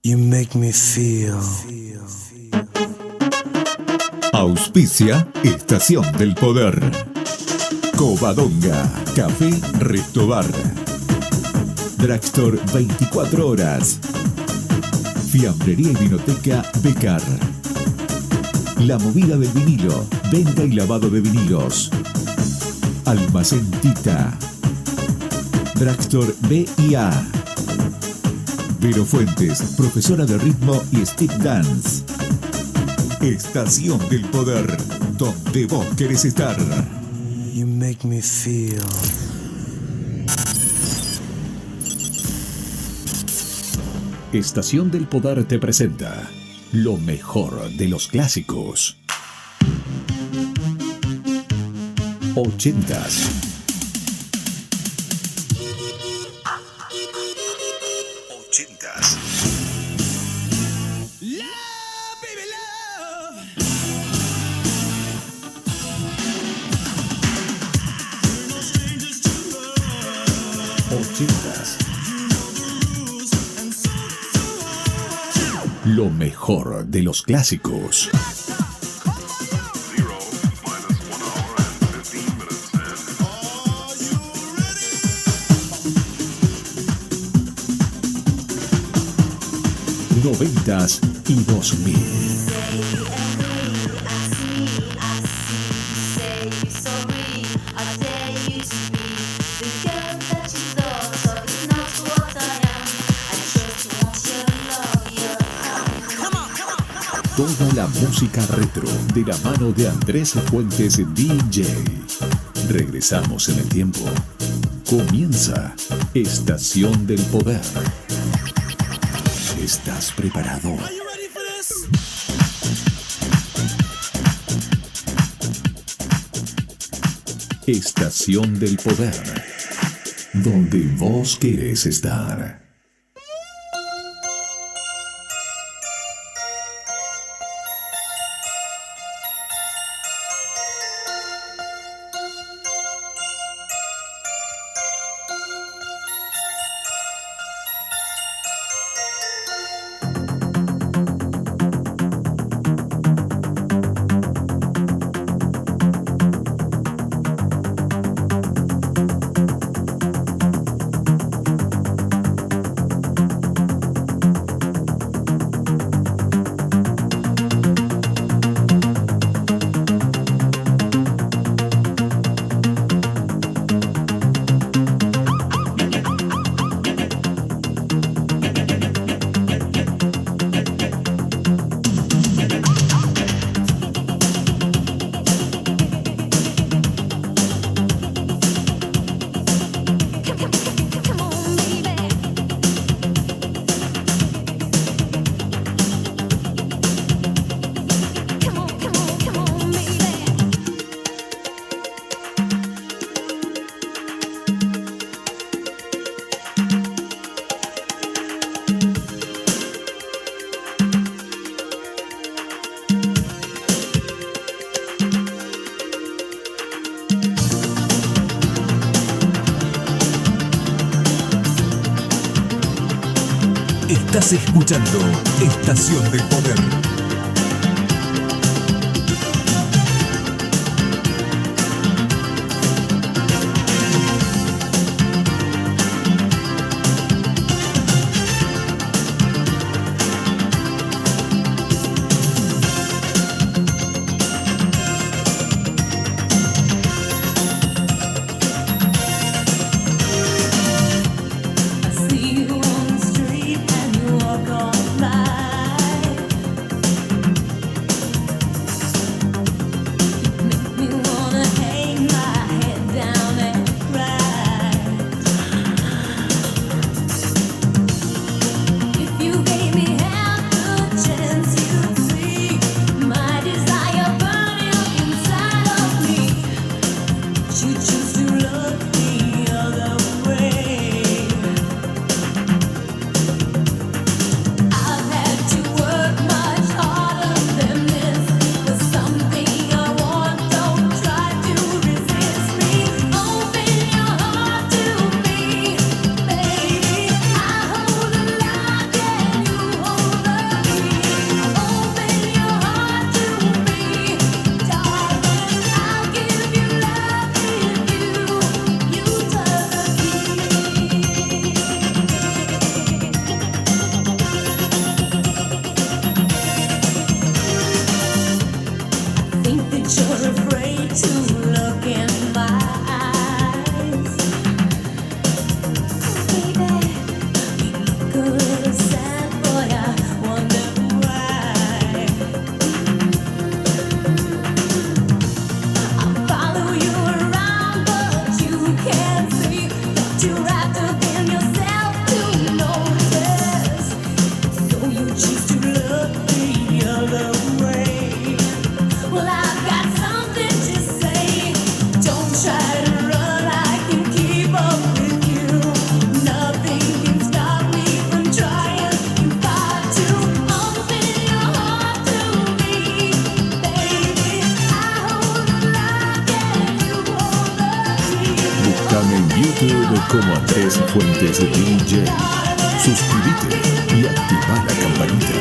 You make me feel. Auspicia Estación del Poder. Covadonga, Café Restobar. Drugstore 24 horas. Fiambrería y Vinoteca Becar. La Movida del Vinilo, venta y lavado de vinilos. Almacén Tita. Drugstore B&A. Vero Fuentes, profesora de ritmo y stick dance. Estación del Poder, donde vos querés estar. You make me feel. Estación del Poder te presenta lo mejor de los clásicos. 80s. 80s. Love, baby, love. 80s. Lo mejor de los clásicos. Noventas y 2000. Toda la música retro de la mano de Andrés Fuentes DJ. Regresamos en el tiempo. Comienza Estación del Poder. ¿Estás preparado? Estación del Poder, donde vos querés estar. Estás escuchando Estación del Poder. YouTube como Andrés Fuentes DJ. Suscríbete y activa la campanita.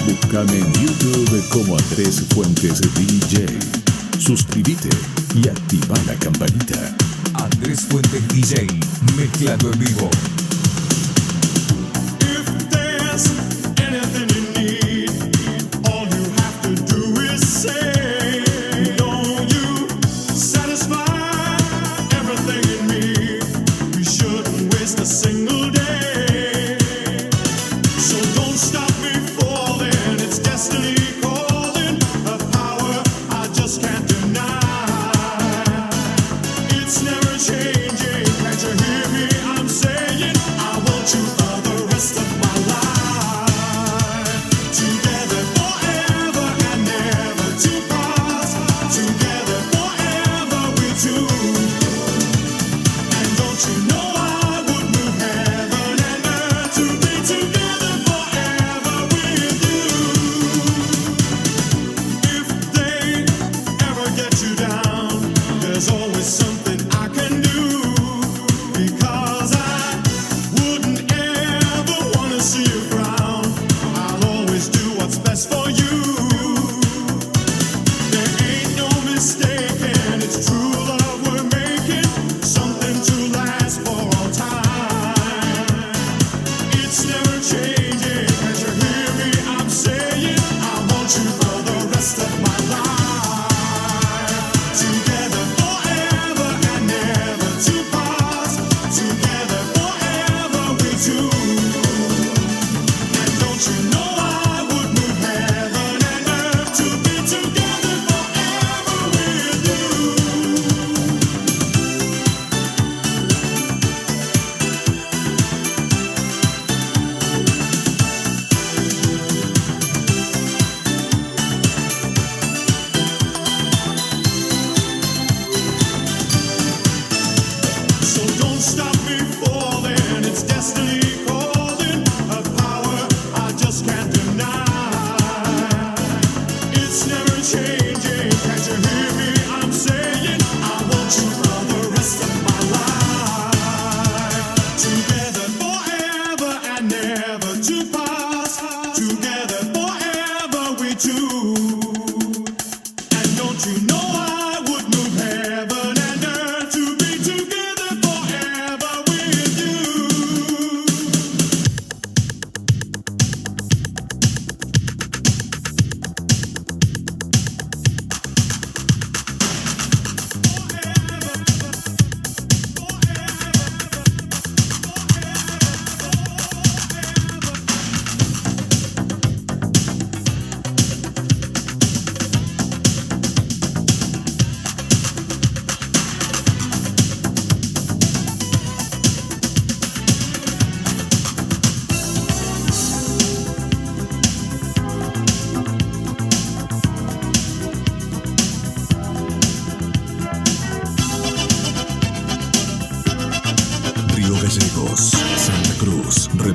Búscame en YouTube como Andrés Fuentes DJ. Suscríbete y activa la campanita. Andrés Fuentes DJ, mezclando en vivo. If there's anything you need, all you have to do is say, don't you satisfy everything in me? We shouldn't waste a single day. So don't stop me falling, it's destiny calling, a power I just can't deny. It's never changing, can't you hear me? I'm saying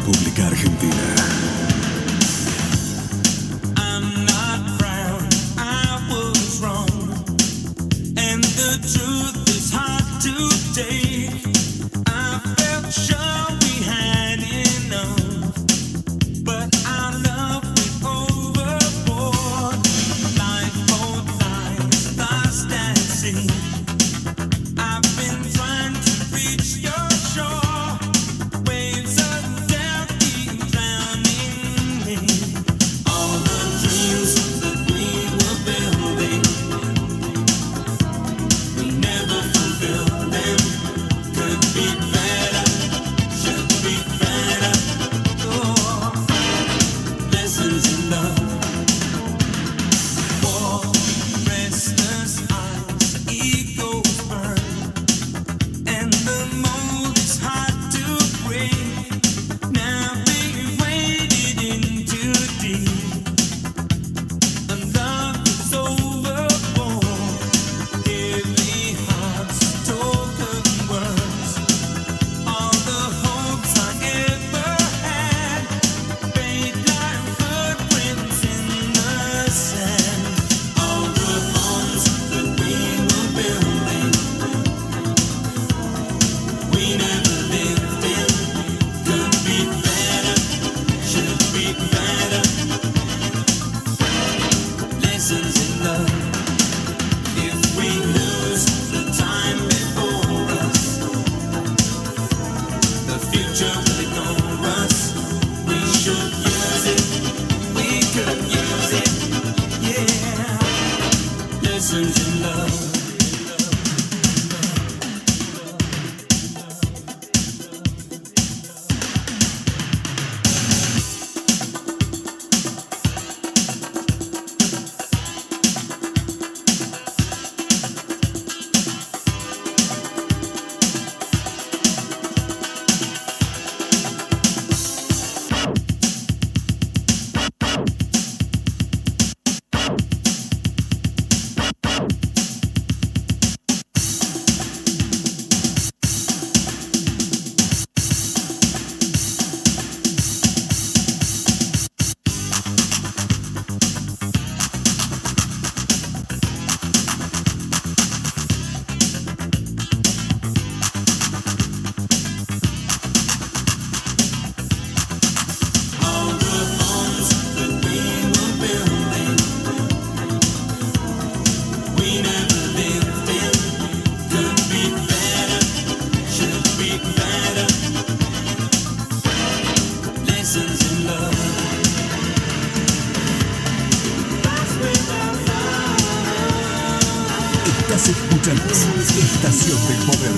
República Argentina. I'm not proud, I was wrong, and the truth is hard to take. I felt sure we had enough, but our love went overboard. Lifeboat lies lost at sea. I've been trying to reach your shore. Waves of doubt keep drowning me. All the dreams that we were building, we never fulfilled them. Could be better, should be better. Oh, lessons in love. For restless eyes, egos burn, and the mold is hard to break. Now we waded in too deep, and love is overboard. Heavy hearts, token words, all the hopes I ever had, fade like footprints in the sand. All the bonds that we were building, we never lived in. Could be better, should be better. Lessons in love. If we lose the time before us, the future will ignore us. We should use it, we could use it, yeah. Lessons in love. All the bonds that we were building, we never lived in. Could be better, should be better. Lessons in love. Estás escuchando Estación del Poder.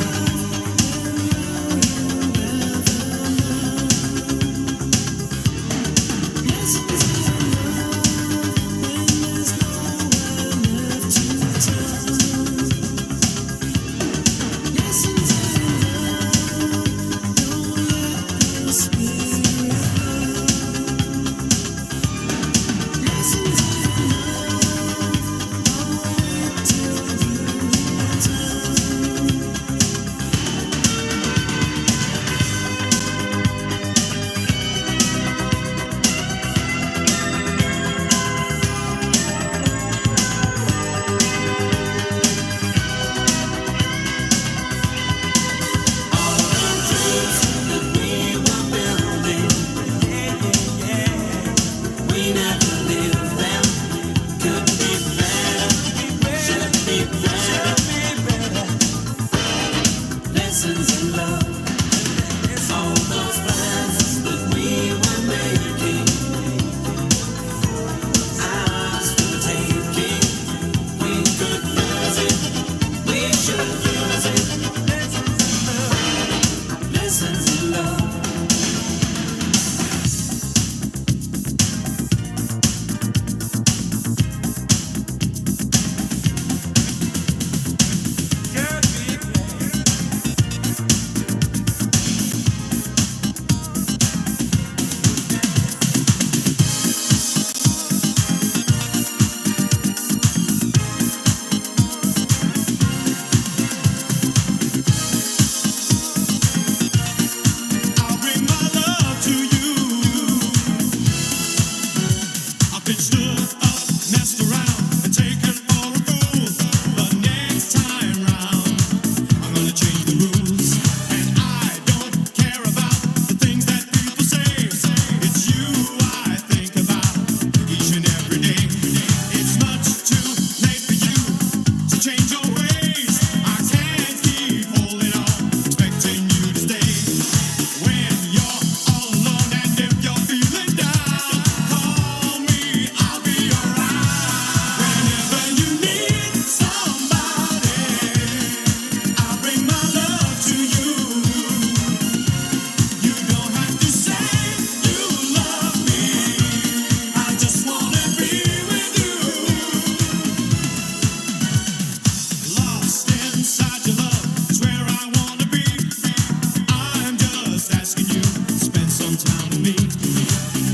time with me.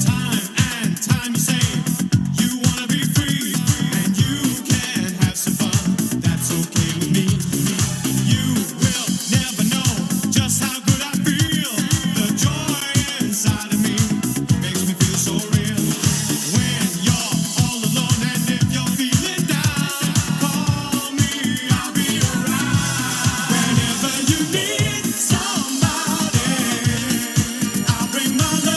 Time and time you say you wanna be free and you can have some fun. That's okay with me. You will never know just how good I feel. The joy inside of me makes me feel so real. When you're all alone and if you're feeling down, call me, I'll be around. Whenever you need somebody, I'll bring my love.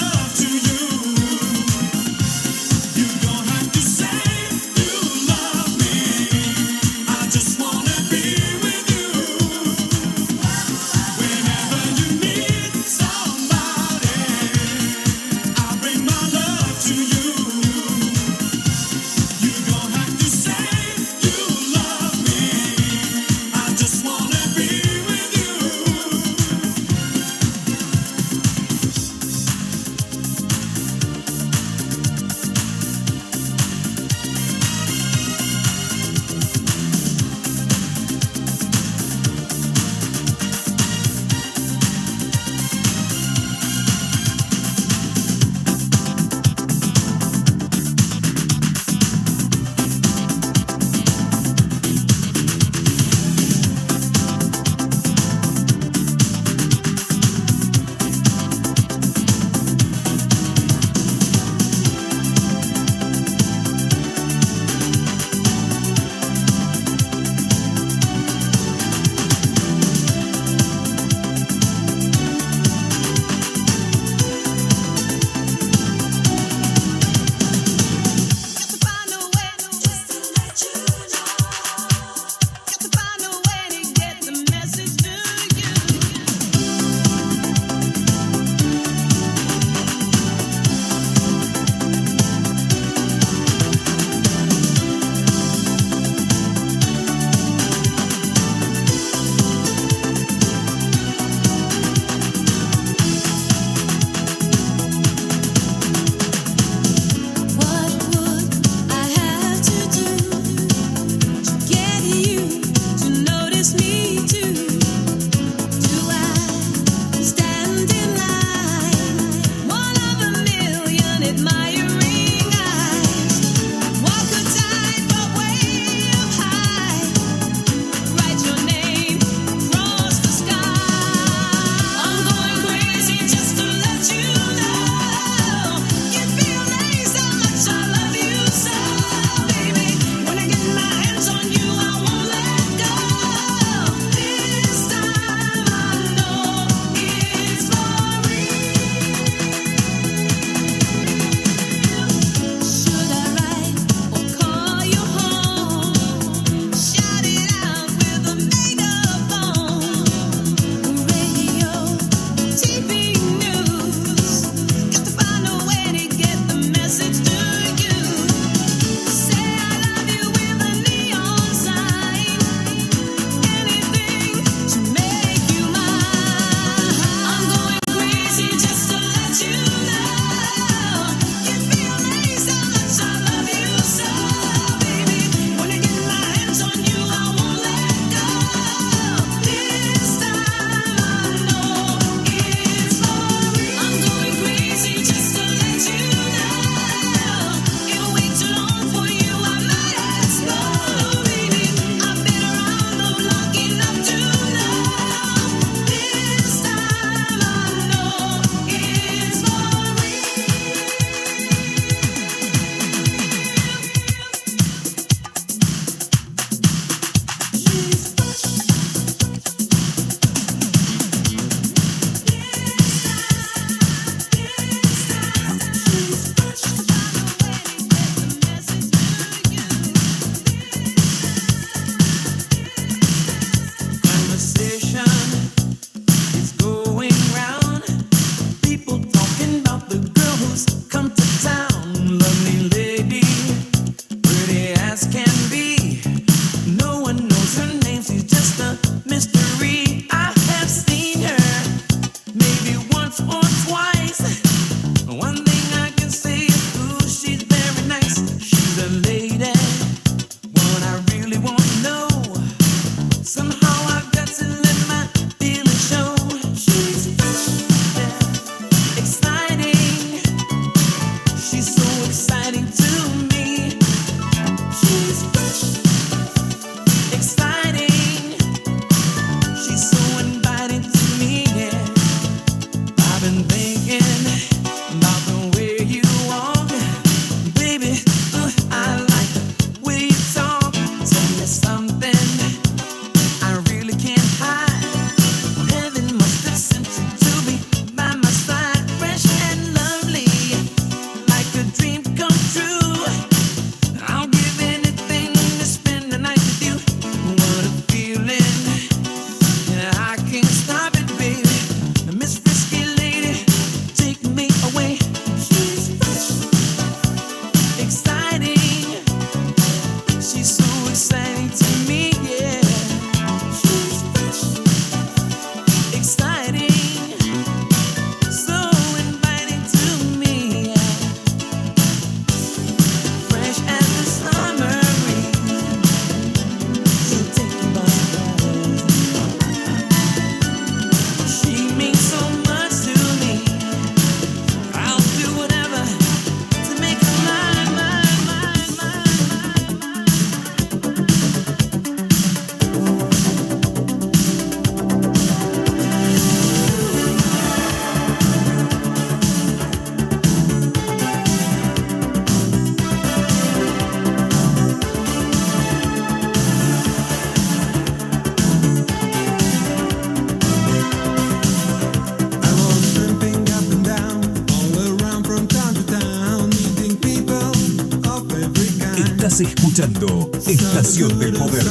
Estás escuchando Estación del Poder.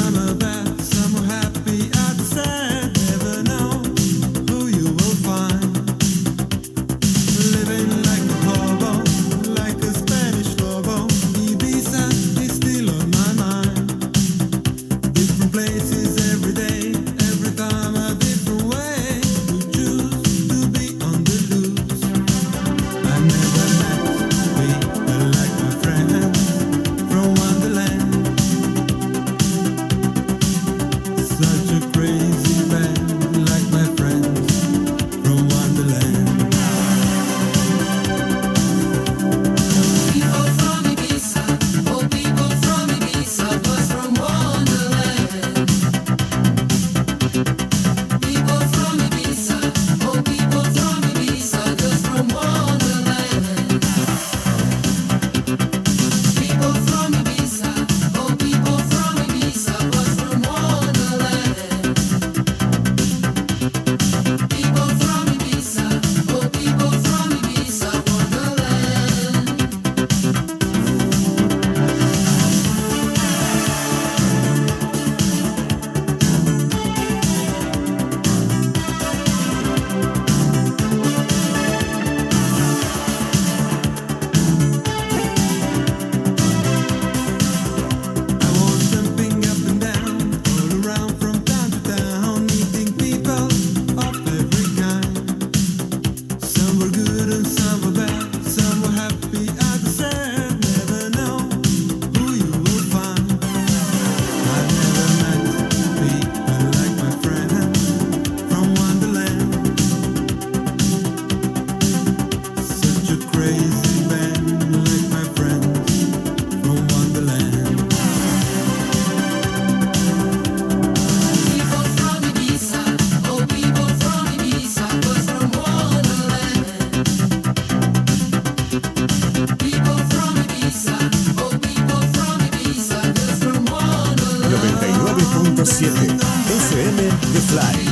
FM The Fly.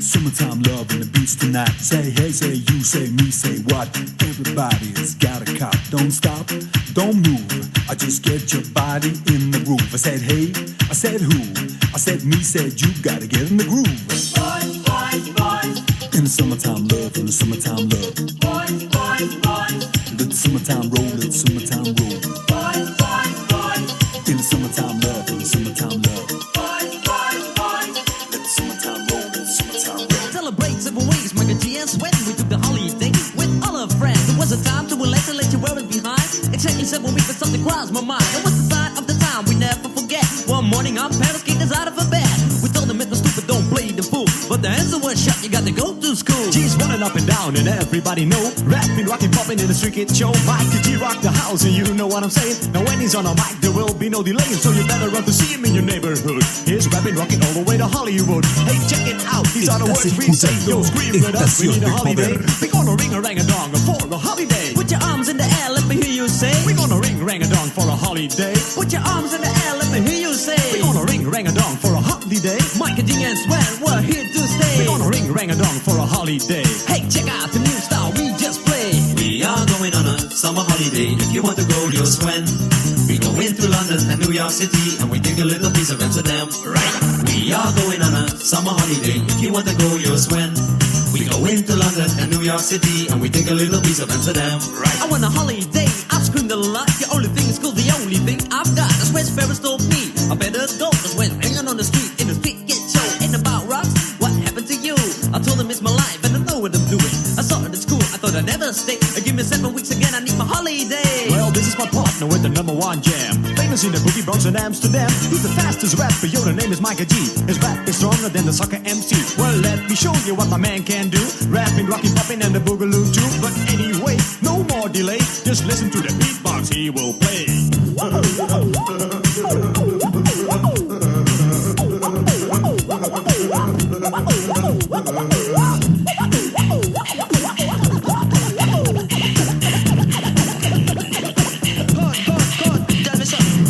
Summertime love and the beach tonight. Say hey, say you, say me, say what? Everybody's got a cop. Don't stop, don't move. I just get your body in the groove. I said hey, I said who? I said me, said you. Gotta get in the groove. Boys, boys, boys, In the summertime love, in the summertime love. boys, boys, boys, Let the summertime roll, let the summertime roll. boys, boys, boys, In the summertime love, in the summertime love. boys, boys, boys. Let the summertime roll, let the summertime roll. Celebrate several ways, Michael G and Sweat. We took the holiday with all our friends. It was a time to relax and let your worries behind. Exactly 7 weeks, but something crossed my mind. It was the sign of the time we never forget. One morning, our parents kicked us out of bed. We told them it was stupid, don't play the fool. But the answer was shut, you got to go to school. G's running up and down and everybody know. Rapping, rocking, popping in the street kid show. Mike G rock the house and you know what I'm saying. Now when he's on a mic there will be no delay, so you better run to see him in your neighborhood. He's rapping, rocking all the way to Hollywood. Hey, check it out, these are the words we say. Yo, scream with us, we need a holiday. We're gonna ring a rang a dong for a holiday. Put your arms in the air, let me hear you say. We're gonna ring rang a dong for a holiday. Put your arms in the air, let me hear you say. We're gonna ring rang a dong for a holiday. Michael G and Sweat, we're here to stay. We're gonna ring rang a dong for a holiday. Hey, check out the new style we just played. We are going on a summer holiday. If you want to go, you'll swim. We go into London and New York City, and we take a little piece of Amsterdam. Right. We are going on a summer holiday. If you want to go, you'll swim. We go into London and New York City, and we take a little piece of Amsterdam. Right. I want a holiday, I've screamed a lot. The only thing is cool, the only thing I've got. That's where Ferris told me I better go. That's when hanging on the street in the street get show. Ain't about rocks, what happened to you? I told them it's my life and I know what I'm doing. I saw it at school, I thought I'd never stay. Give me 7 weeks again, I need my holiday. Well, this is my partner with the #1 jam. Famous in the boogie Bronx and Amsterdam. He's the fastest rapper, yo, the name is Micah G. His rap is stronger than the soccer MC. Well, let me show you what my man can do. Rapping, rocking, popping, and the boogaloo too. But anyway, no more delay. Just listen to the beatbox he will play.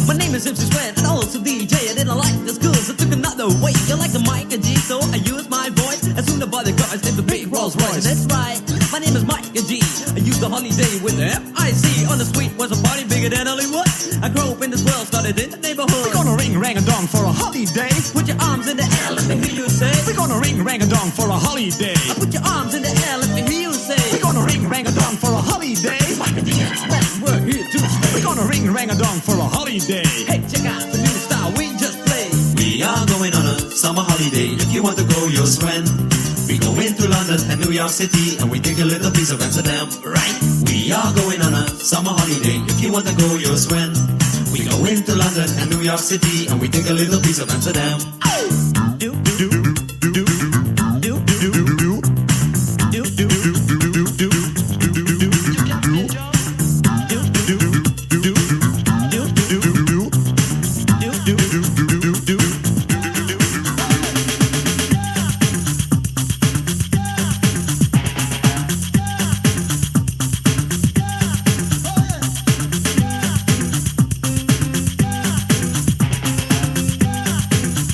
My name is MC Sweat and also DJ. I didn't like the school, so took another way. You like the Micah G, so I used my voice. As soon as the cars in the big Rolls Royce. That's right, my name is Micah G. I used the holiday with the F-I-C. On the street was a party bigger than Hollywood. I grew up in this world, started in the neighborhood. We're gonna ring rang a dong for a holiday. Put your arms in the air, let me hear you say. We're gonna ring rang a dong for a holiday. Put your arms in the air, let me hear you say. We're gonna ring rang a dong for a holiday. We're here to stay. We're gonna ring rang a dong for a holiday. Hey, check out the new style we just played. We are going on a summer holiday. If you want to go, you'll swim. We go into London and New York City, and we take a little piece of Amsterdam. Right. We are going on a summer holiday. If you want to go, you'll swim. We go into London and New York City, and we take a little piece of Amsterdam. Do, do, do, do, do, do, do.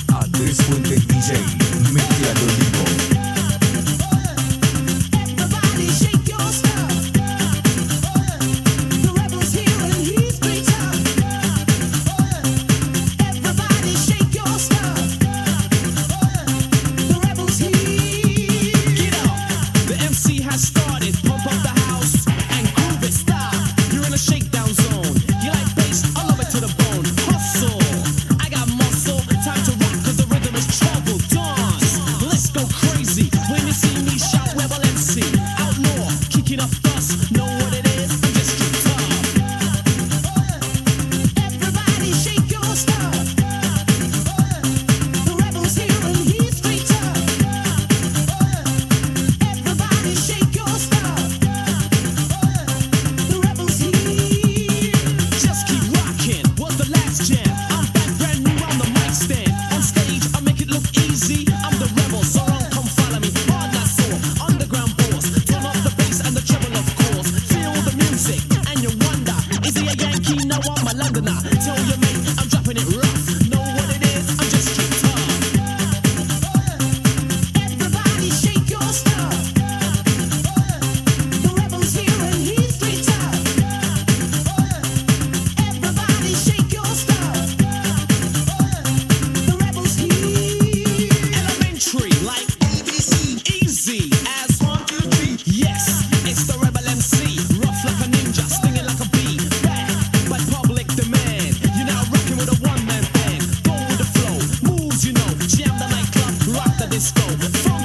Andrés Fuentes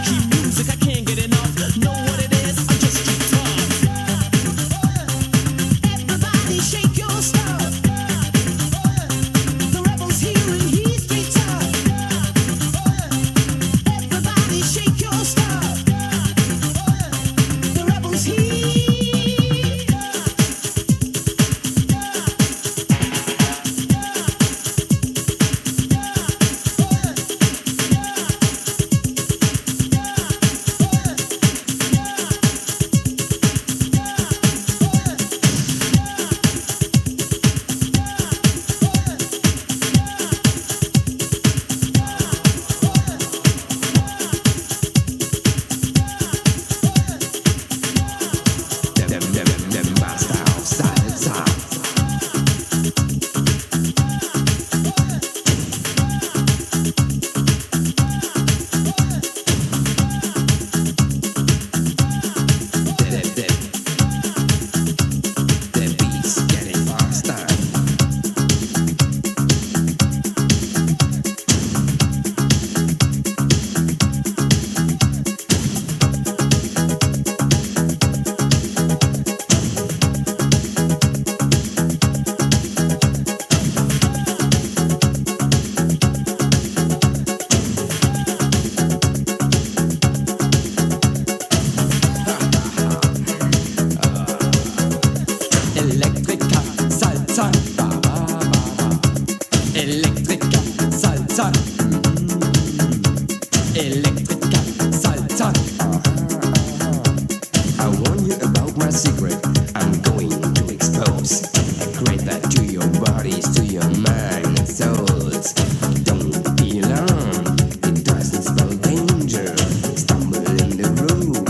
funky music, I can't get enough. Know what it is? I'm just too tough. Everybody shake your stuff. The rebels here and he's straight tough. Everybody shake your stuff. The rebels here. Electrica salsa, ba ba ba ba. Electrica salsa, electrica salsa. I warn you about my secret. I'm going to expose. Create that to your bodies, to your mind and souls. Don't be alarmed. It doesn't spell danger. Stumble in the groove.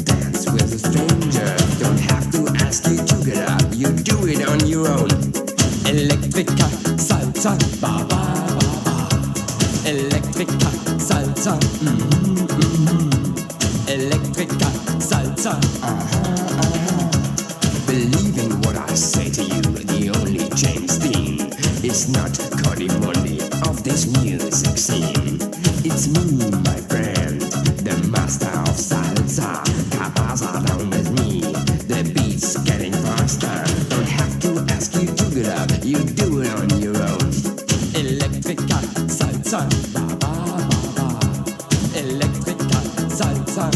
Dance with a stranger. Don't have to ask you to get up. You do it on your own. Electrica salsa, ba ba ba ba. Electrica salsa, electrica salsa. Believe in what I say to you. The only James Dean is not Cody Monday of this music scene. It's me, my friend, the master of salsa. Cabaza down with me. The beat's getting faster. Don't have to ask you to get up. You do it on your own. Electrica salsa, ba ba ba ba. Electrica salsa,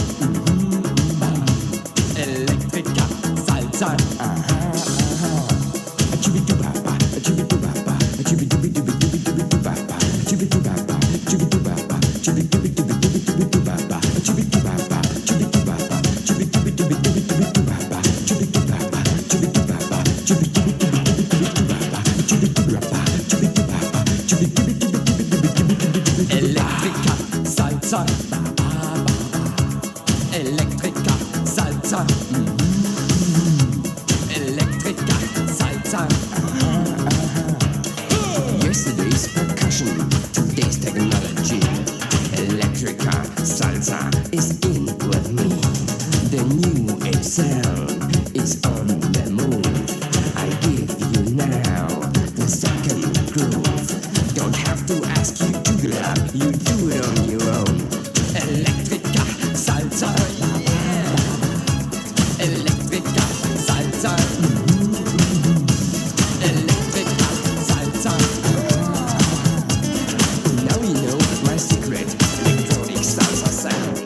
electrica salsa. Electrica salsa, ba ba ba ba. Electrica salsa, electrica salsa. Yesterday's percussion, today's technology. Electrica salsa is in with me. The new age sound is on the move. I give you now the second groove. Don't have to ask you to get up. You do it on your own. Electrica salsa, electrica salsa, electrica salsa. Now you know my secret electronic salsa sound.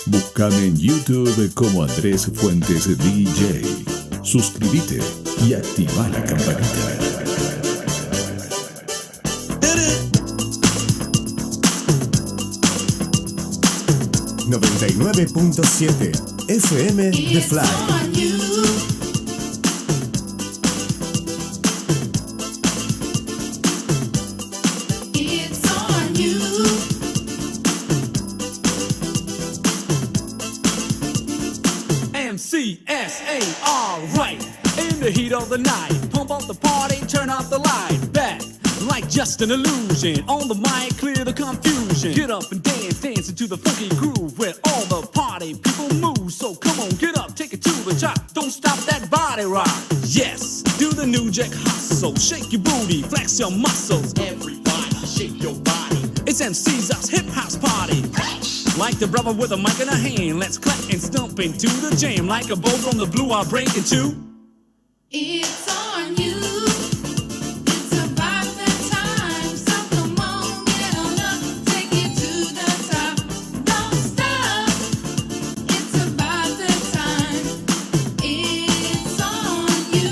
Búscame en YouTube como Andrés Fuentes DJ. Suscríbete y activa la campanita. 99.7 FM The Fly. MCSA, alright. In the heat of the night, pump up the party, turn up the light. Back like just an illusion. On the mic, clear the confusion. Get up and dance, dance into the funky groove where all the party people move. So come on, get up, take it to the top. Don't stop that body rock. Yes, do the New Jack hustle. Shake your booty, flex your muscles. Everybody, shake your body. It's MC's us hip house party. Like the brother with a mic in a hand, let's clap and stomp into the jam. Like a bolt on the blue, I'll break into. It's on you. It's about that time. So come on, get on up, take it to the top. Don't stop. It's about that time. It's on you.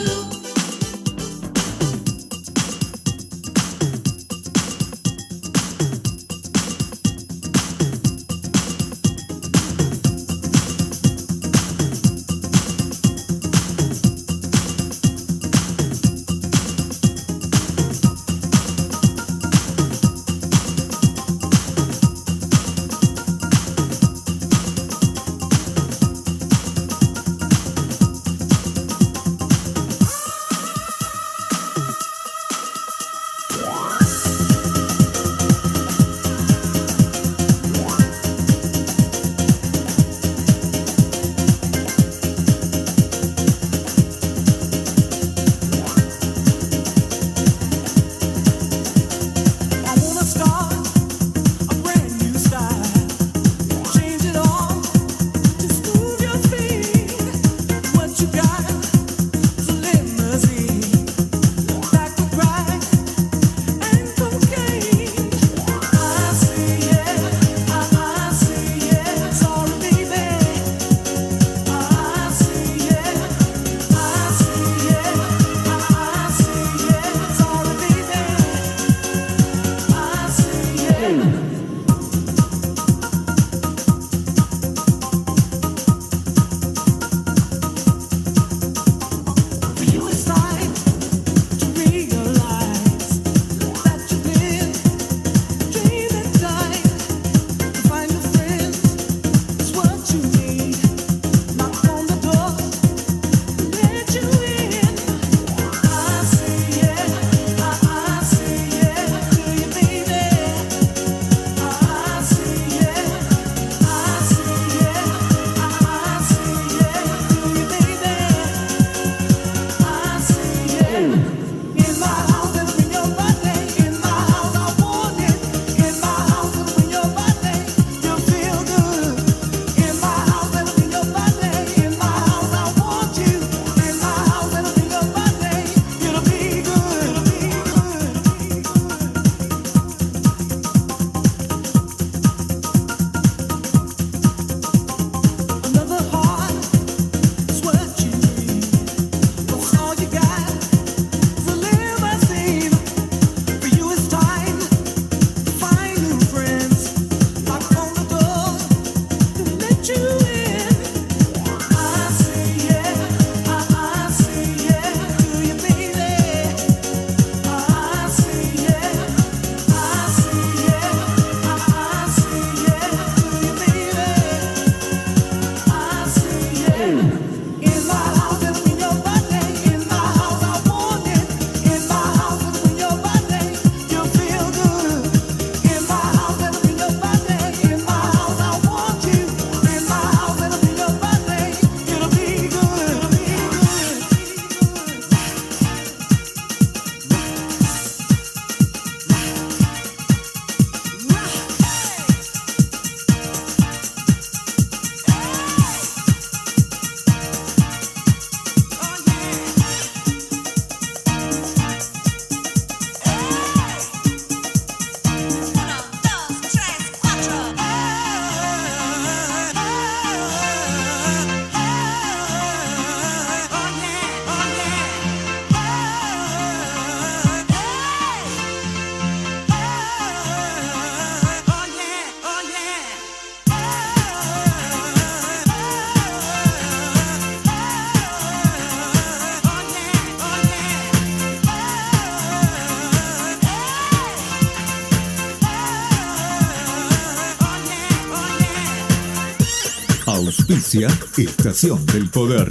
Auspicia Estación del Poder.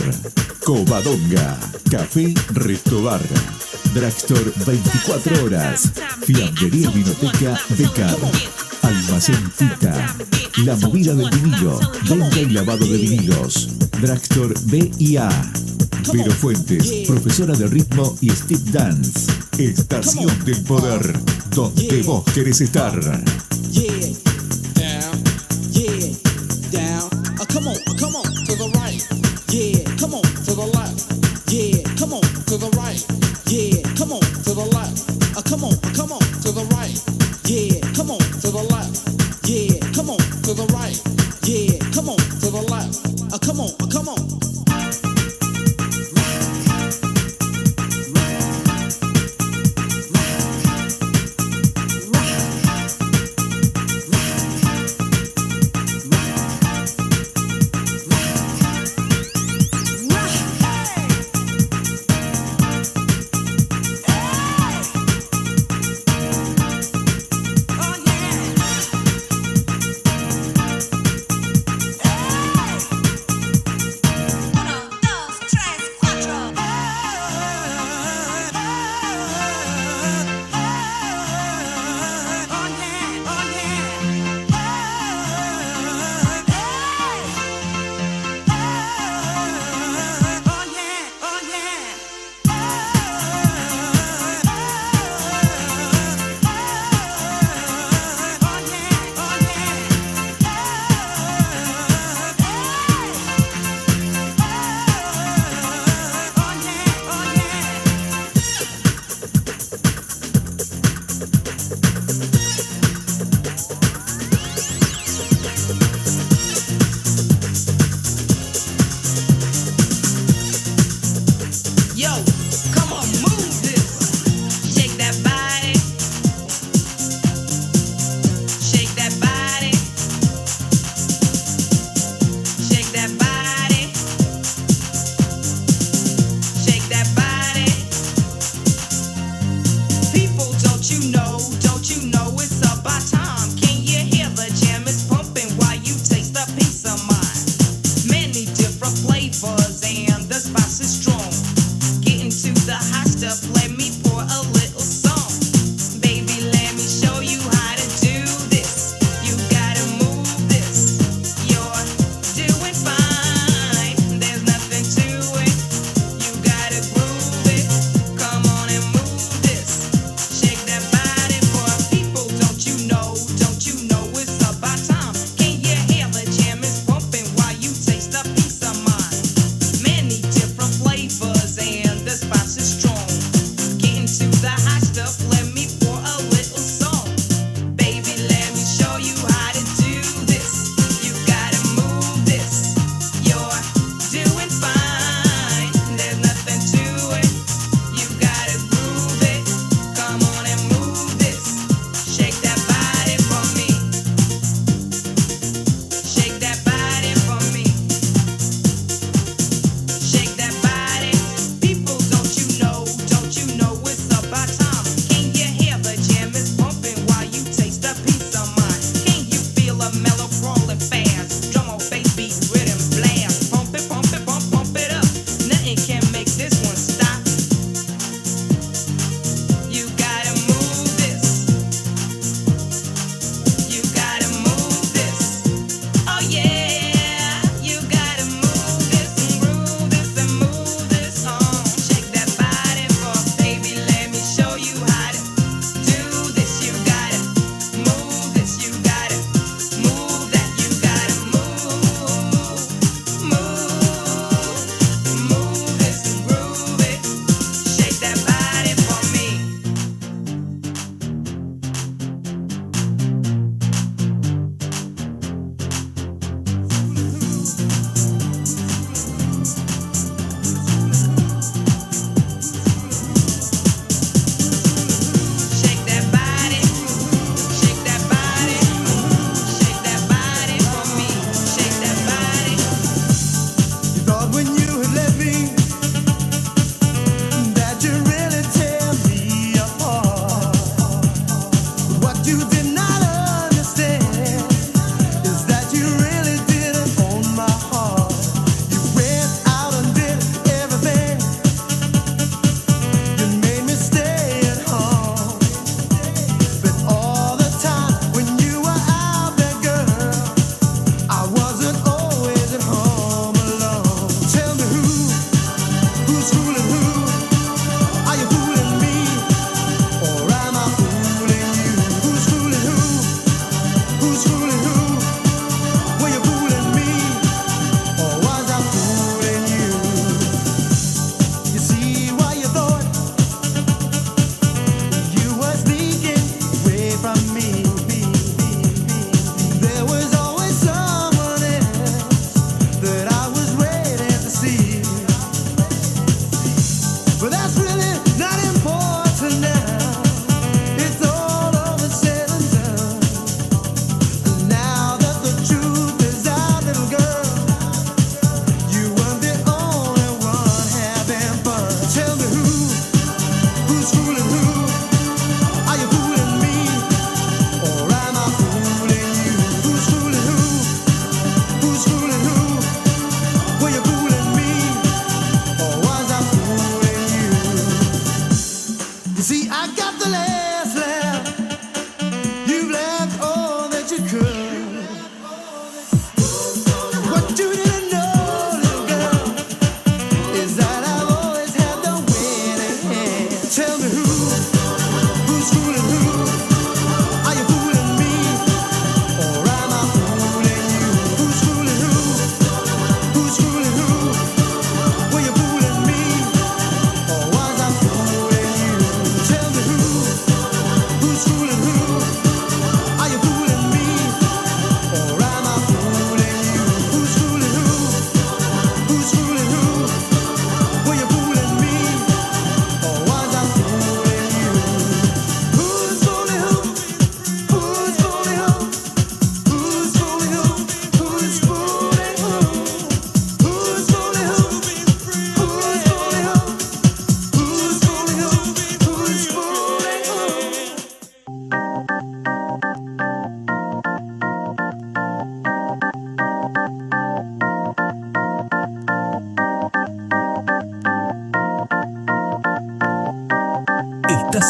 Covadonga, Café Resto Bar. Drugstore 24 horas. Fiambrería y Vinoteca Becar. Almacén Tita. La movida del vinilo. Venta y lavado de vinilos. Drugstore B&A. Vero Fuentes, profesora de ritmo y Steve Dance. Estación del Poder, donde vos querés estar. Yeah, down, yeah, down. Come on, to the right. Yeah, come on, to the left. Yeah, come on, to the right. Yeah, come on, to the left. Come on, to the right. Yeah, come on, to the left. Yeah, come on, to the right. Yeah, come on, to the left. Come on.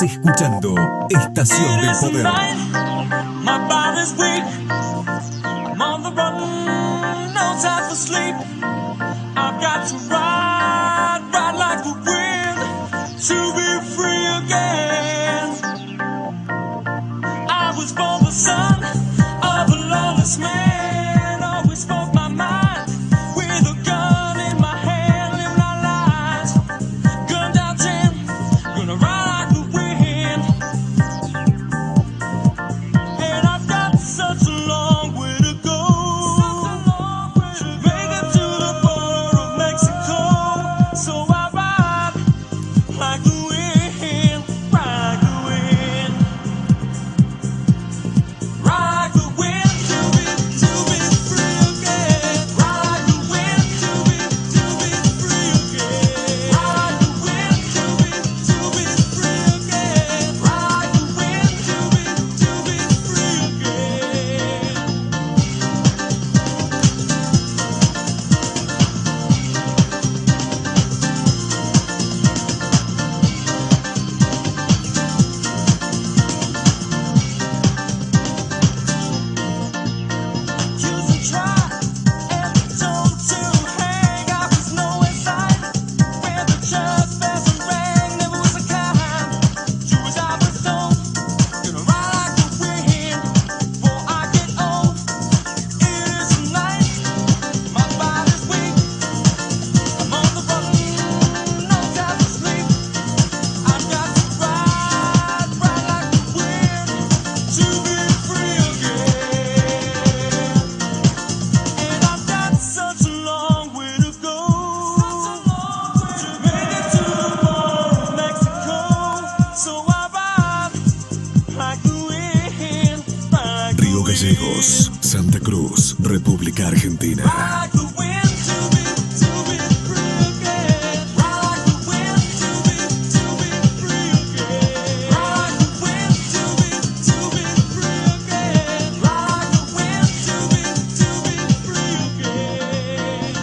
escuchando Estación del Poder. My body's weak. I'm on the run, no time for sleep. I've got to ride, ride like the wind to be free again. I was born the son of a lawless man. Always spoke my mind with a gun in my hand. Live my lives, gun down 10, gonna ride like the wind. And I've got such a long way to go to make it to the border of Mexico. So I ride like the wind, ride like the wind, ride like the wind to be free again. Ride like the wind to be free again. Ride like the wind to be free again. Ride like the wind to be free again. Use and try and told to hang. I was nowhere sight where the church bells rang. Never was a kind. Do as I was told. Gonna ride like the wind before I get old. It is night. My body's weak. I'm on the run, no time to sleep. I've got to ride, ride like the wind to be free again. And I've got such a long way to go to make it to the border of Mexico. So I ride like the wind, like the Río Gallegos, Santa Cruz, República Argentina. like the wind to be free again. Ride like the wind to be free again. Ride like the wind to be free again. Ride like the wind to be free again.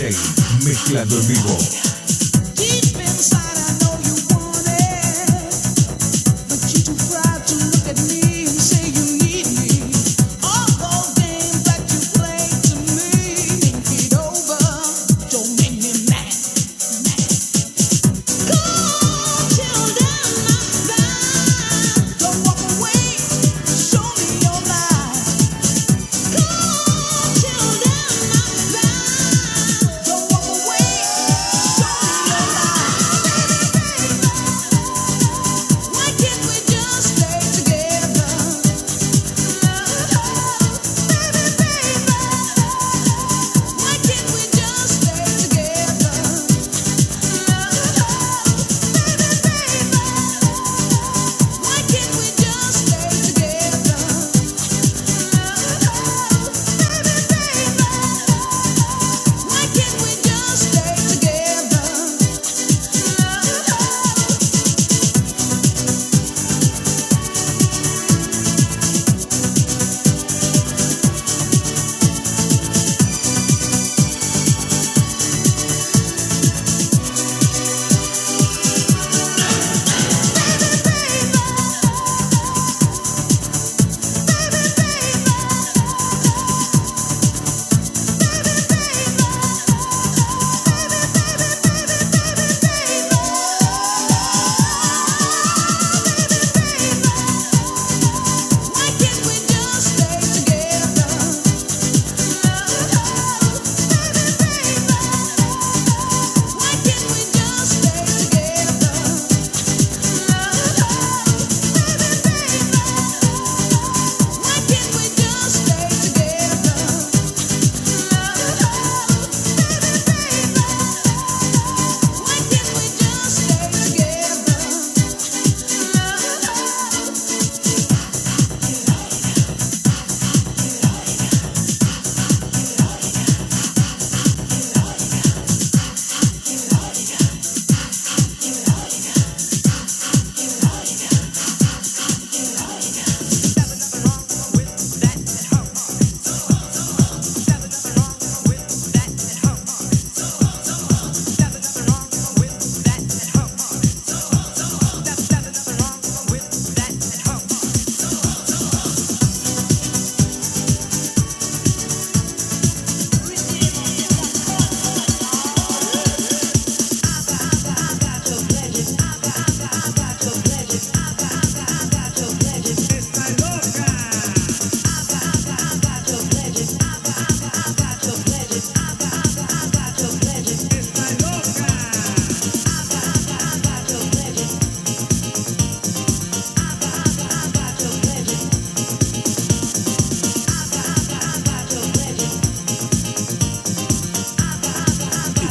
DJ mezclando en vivo. Deep inside I know you want it, but you're too proud to look at me and say you need me. All those games that you play to me, think it over, don't make me mad. Come till down my back, don't walk away, show me your life. Come till down my back, don't walk away, show me your life. Why can't we just stay together? Why can't we just stay together? Why can't we just stay together? Why can't we just stay together? Why can't we just stay together? Why can't we just stay together? Why can't we just stay together? Why can't we just stay together?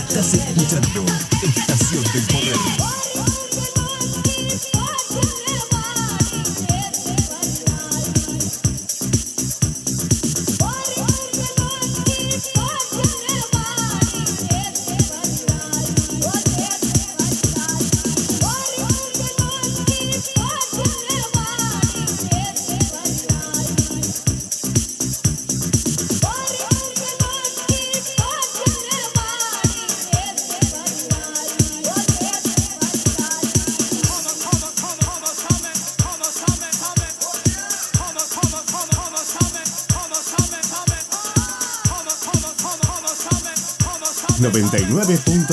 Estás escuchando Estación del Poder.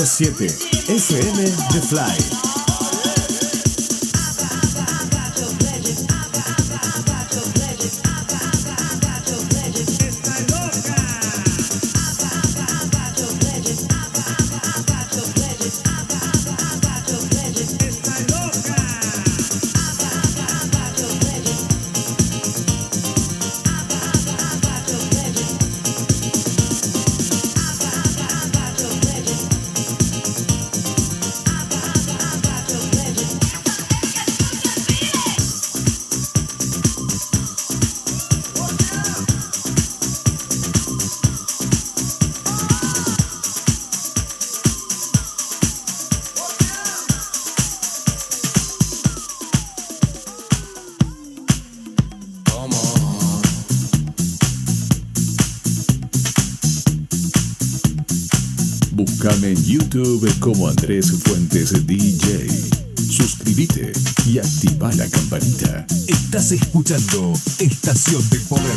.7 FM The Fly. Why Búscame en YouTube como Andrés Fuentes DJ. Suscríbete y activa la campanita. Estás escuchando Estación del Poder.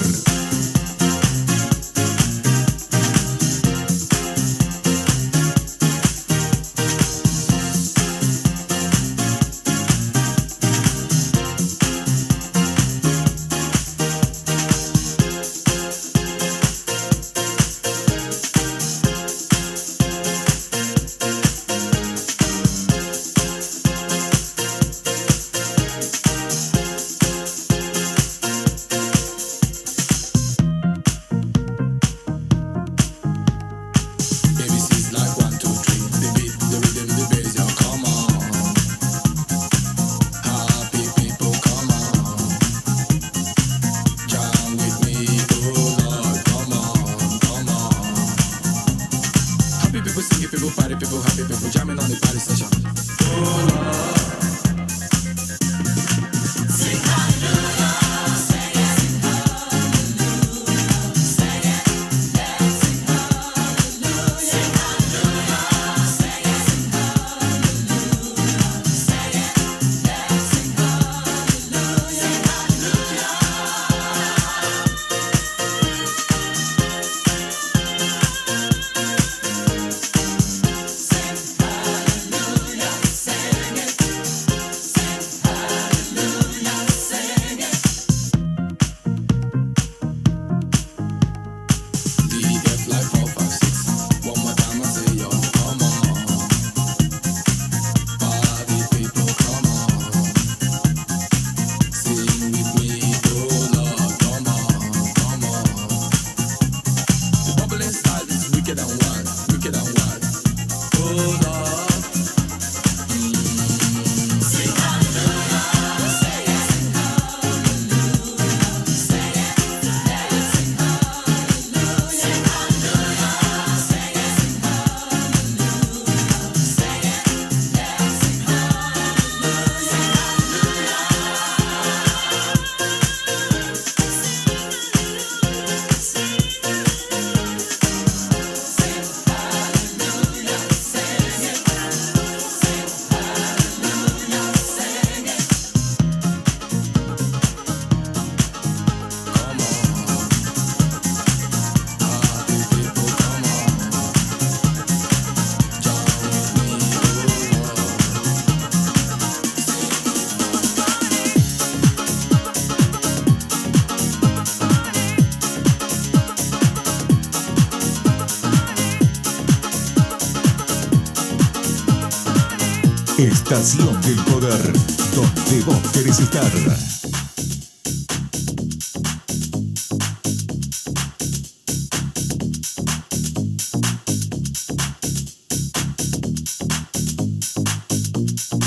Estación del Poder, donde vos querés estar.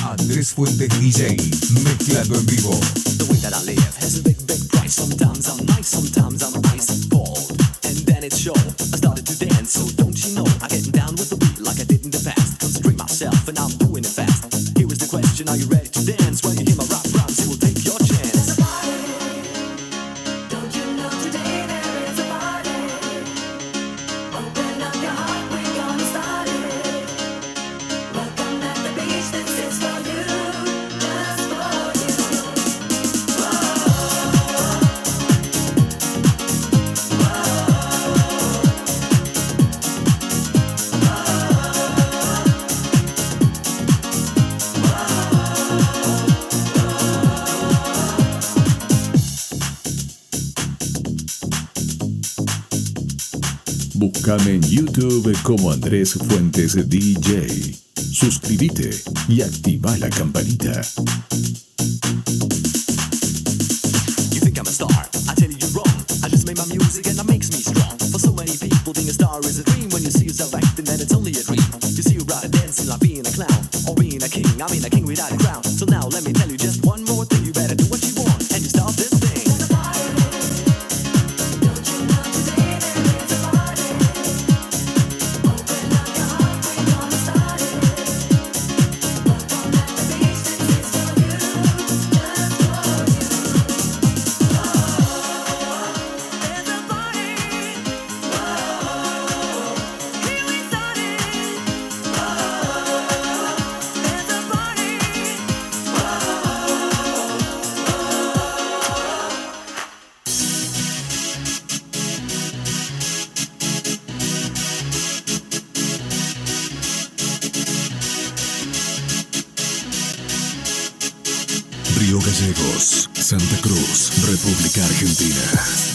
Andrés Fuentes DJ, mezclando en vivo. The way that I live has a big price. Sometimes I'm nice, sometimes I'm ice cold. And then it's show. I started to dance, so don't you know? I get down with the beat like I did in the past. Concentrate myself and I'm doing it fast. Here is the question, are you ready to dance? When you hear my rap rhymes, you will take your chance. Don't you know today there is a party? Open up your heart, we're gonna start it. Welcome at the beach, this is for you, just for you. Búscame en YouTube como Andrés Fuentes DJ. Suscríbete y activa la campanita. You think I'm a star? I tell you you're wrong. I just made my music and that makes me strong. For so many people, being a star is a dream. When you see yourself acting, then it's only a dream. You see you rather dancing like being a clown or being a king. I mean a king without a crown. So now let me tell you just one more thing. You better do what you want and you start this thing. Here we started. Río Gallegos, Santa Cruz, República Argentina.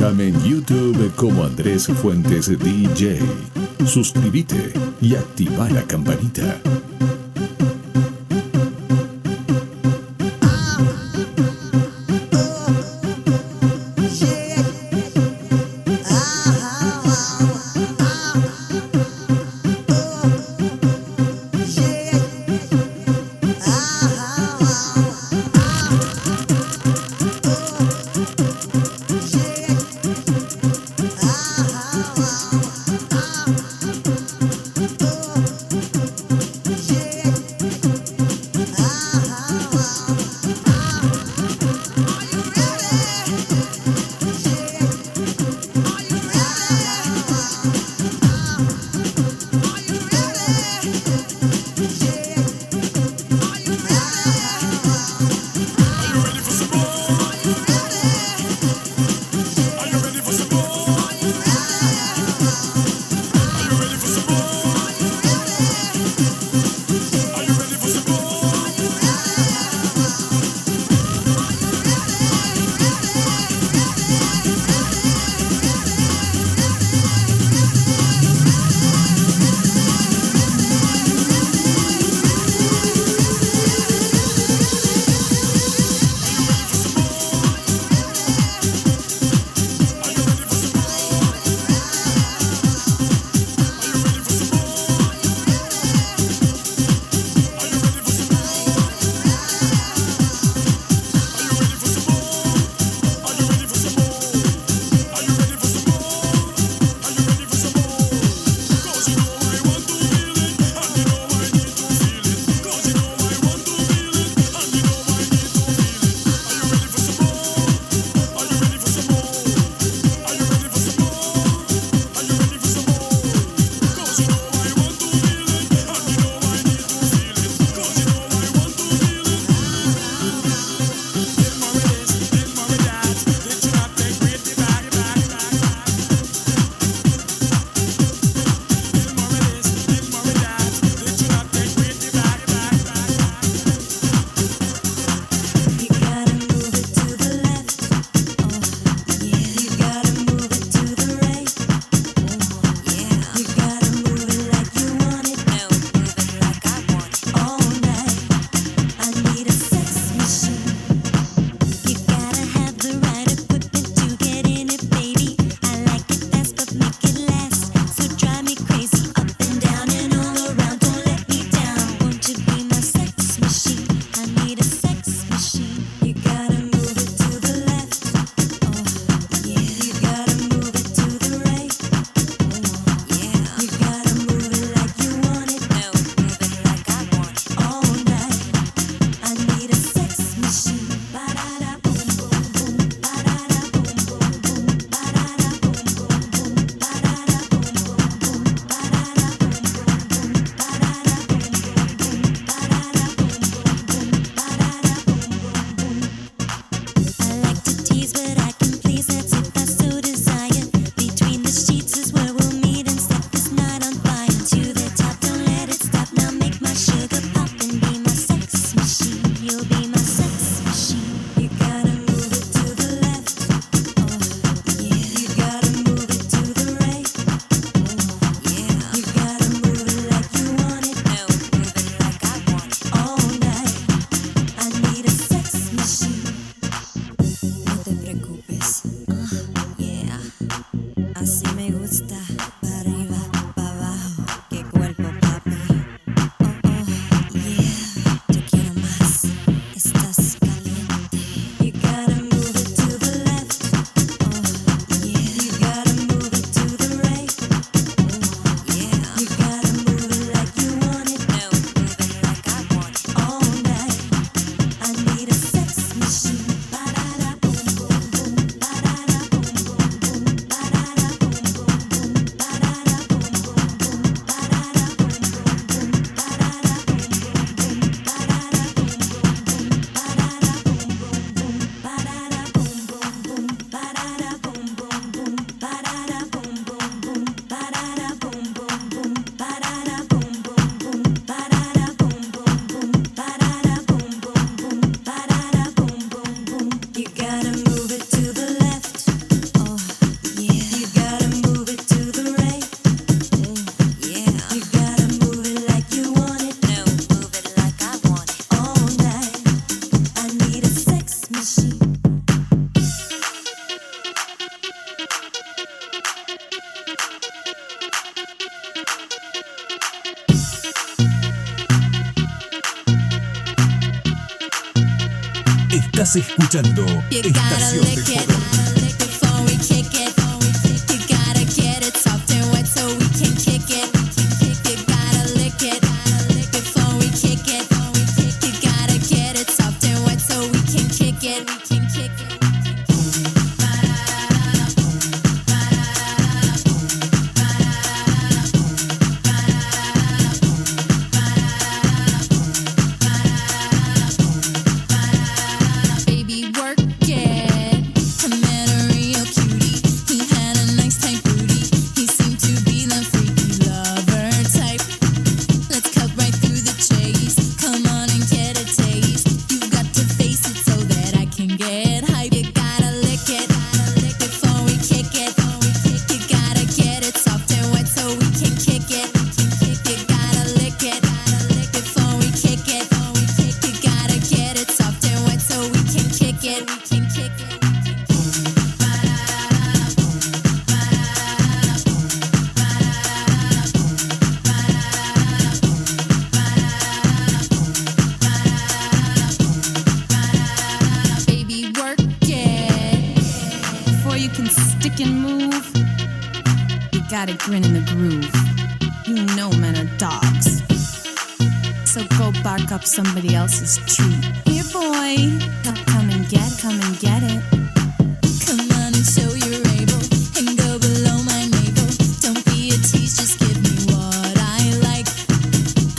Búscame en YouTube como Andrés Fuentes DJ. Suscríbete y activa la campanita. Yeah. Estás escuchando Estación del Poder. Gotta grin in the groove. You know men are dogs. So go bark up somebody else's tree. Here, boy, now come and get it. Come on and show you're able, and go below my navel. Don't be a tease, just give me what I like.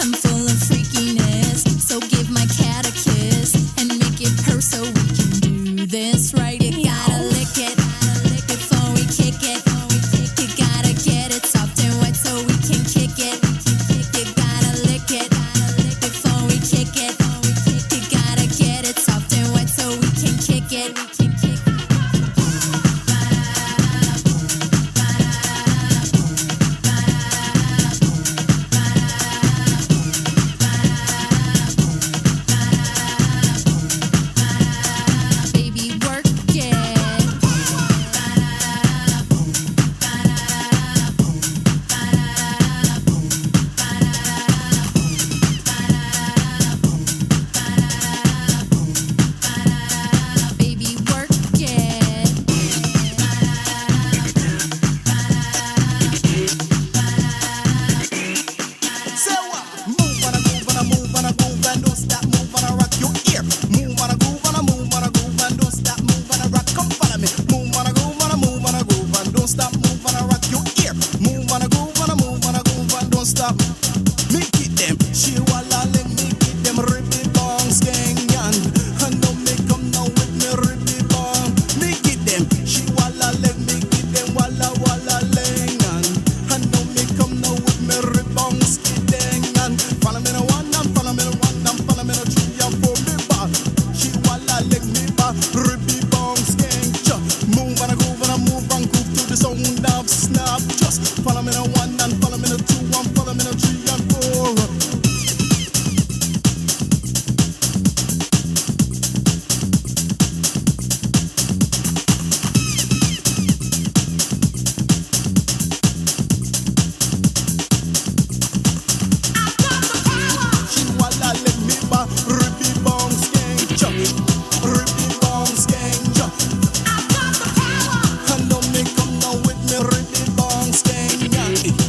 I'm full of freakiness, so give my cat a kiss and make it purr so we can do this right. You gotta lick it before we kick it.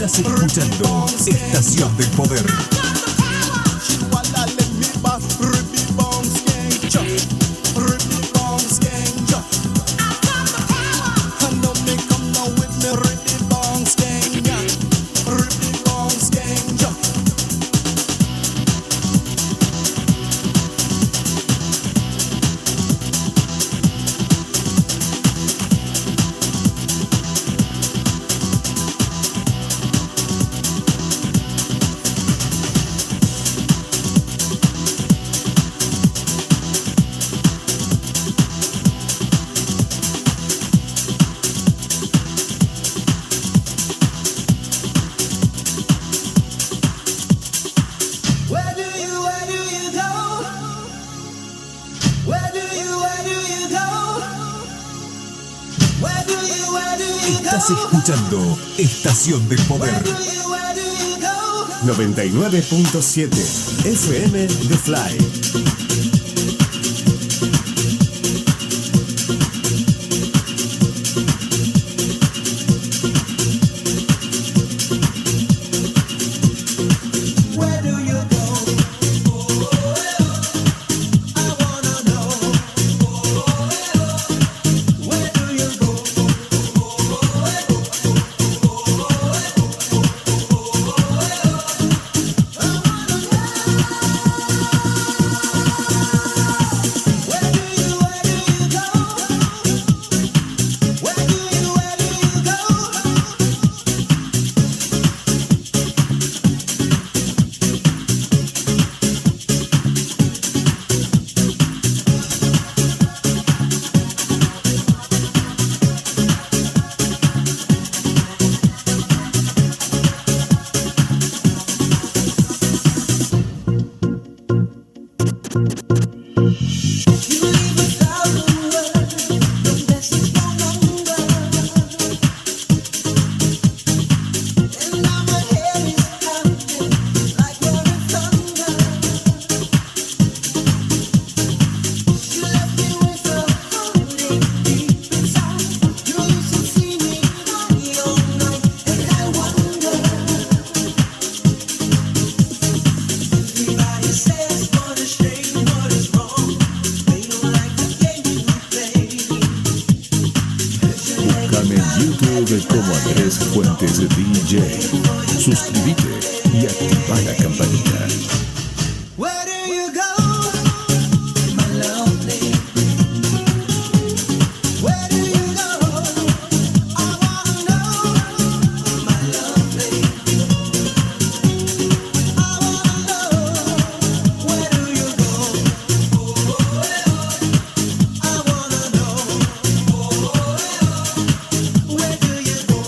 Estás escuchando Estación del Poder. Estás escuchando Estación del Poder. 99.7 FM The Fly. Búscame en YouTube como Andrés Fuentes DJ. Suscríbete y activa la campanita. Where do you go, my lovely? Where do you go? I wanna know, my lovely. I wanna know, where do you go? I wanna know, where do you go?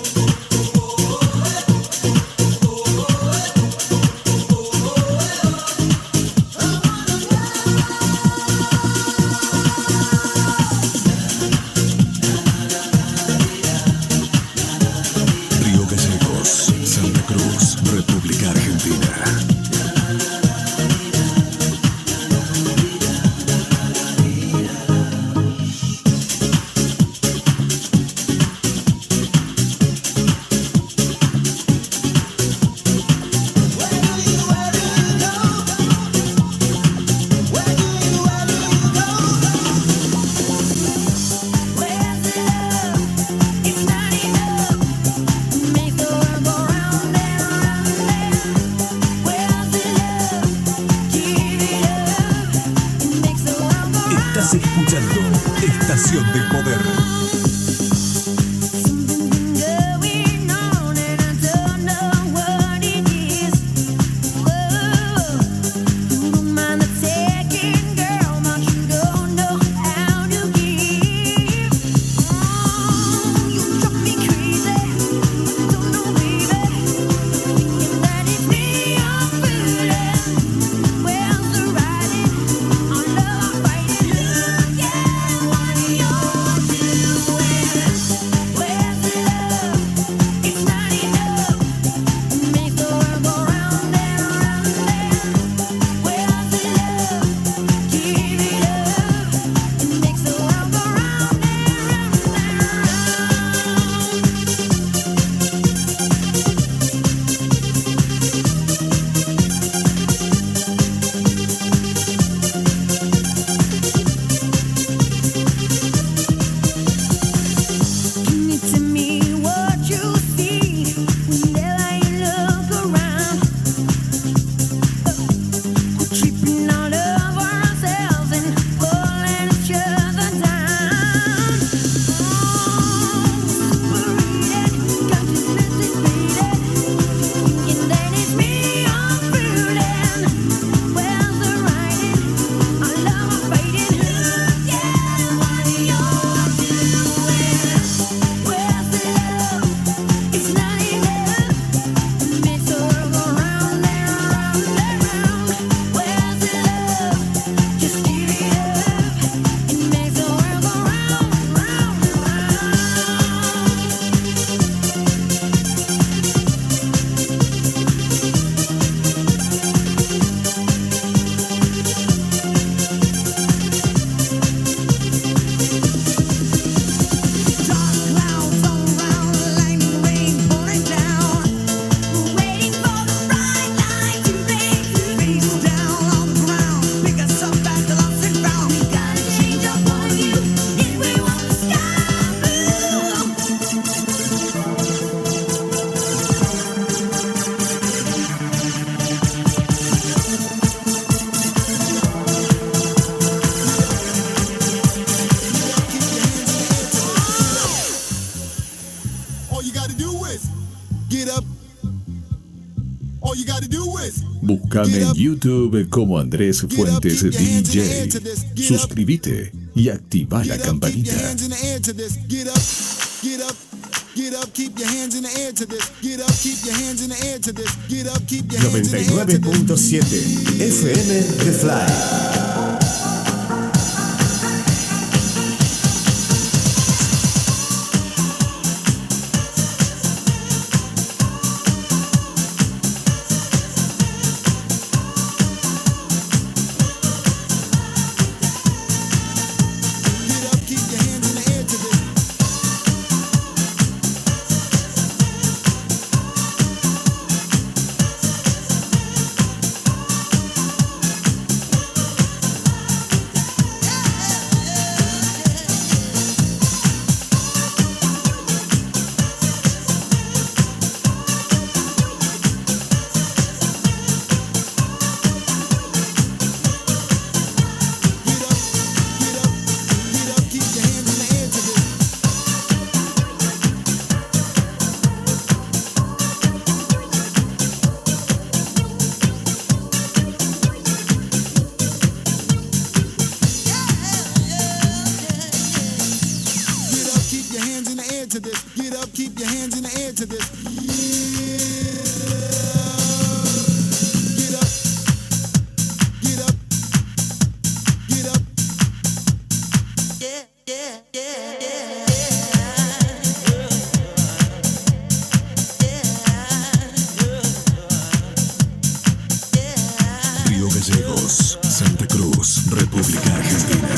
Río Gallegos, Santa Cruz, República Argentina. Estás escuchando Estación del Poder. Going on and I don't know what it is. Whoa, you don't mind the taking, girl, but you don't know how to give. You drive me crazy, don't know, baby, thinking that it's me I'm fooling. Where's the riding? Our love fighting. Yeah, what are you doing? Where's the love? It's not enough. Makes the world go round and round. Where's the love? Give it up. It makes the world go round and Can you tell me what you see whenever you look around? We're tripping all over ourselves and pulling each other down. Separated, consciousness is faded, thinking that it's me I'm fooling. Where's the writing? Our love is fading. Yeah, what are you doing? Where's the love? It's not enough. It makes the world go round and round and round. Where's the love? Just give it up. It makes the world go round and round and Dark clouds all around, lightning rain pouring down. We're waiting for the bright light to break through. Face down on the ground, pick us up back to lost and found. We gotta change our point of view if we want the sky blue. All you gotta do is get up. All you gotta do is Búscame en YouTube como Andrés Fuentes DJ. Suscríbete y activa la get campanita. your hands in the air to this. Get up, get up, get up, keep your hands in the air to this. Get up, keep your hands in the air to this. Get up, keep your hands in the air to this. 99.7 FM The Fly. keep your hands in the air to this. Get up, keep your hands in the air to this. Get up, get up, get up. Río Gallegos, Santa Cruz, República Argentina.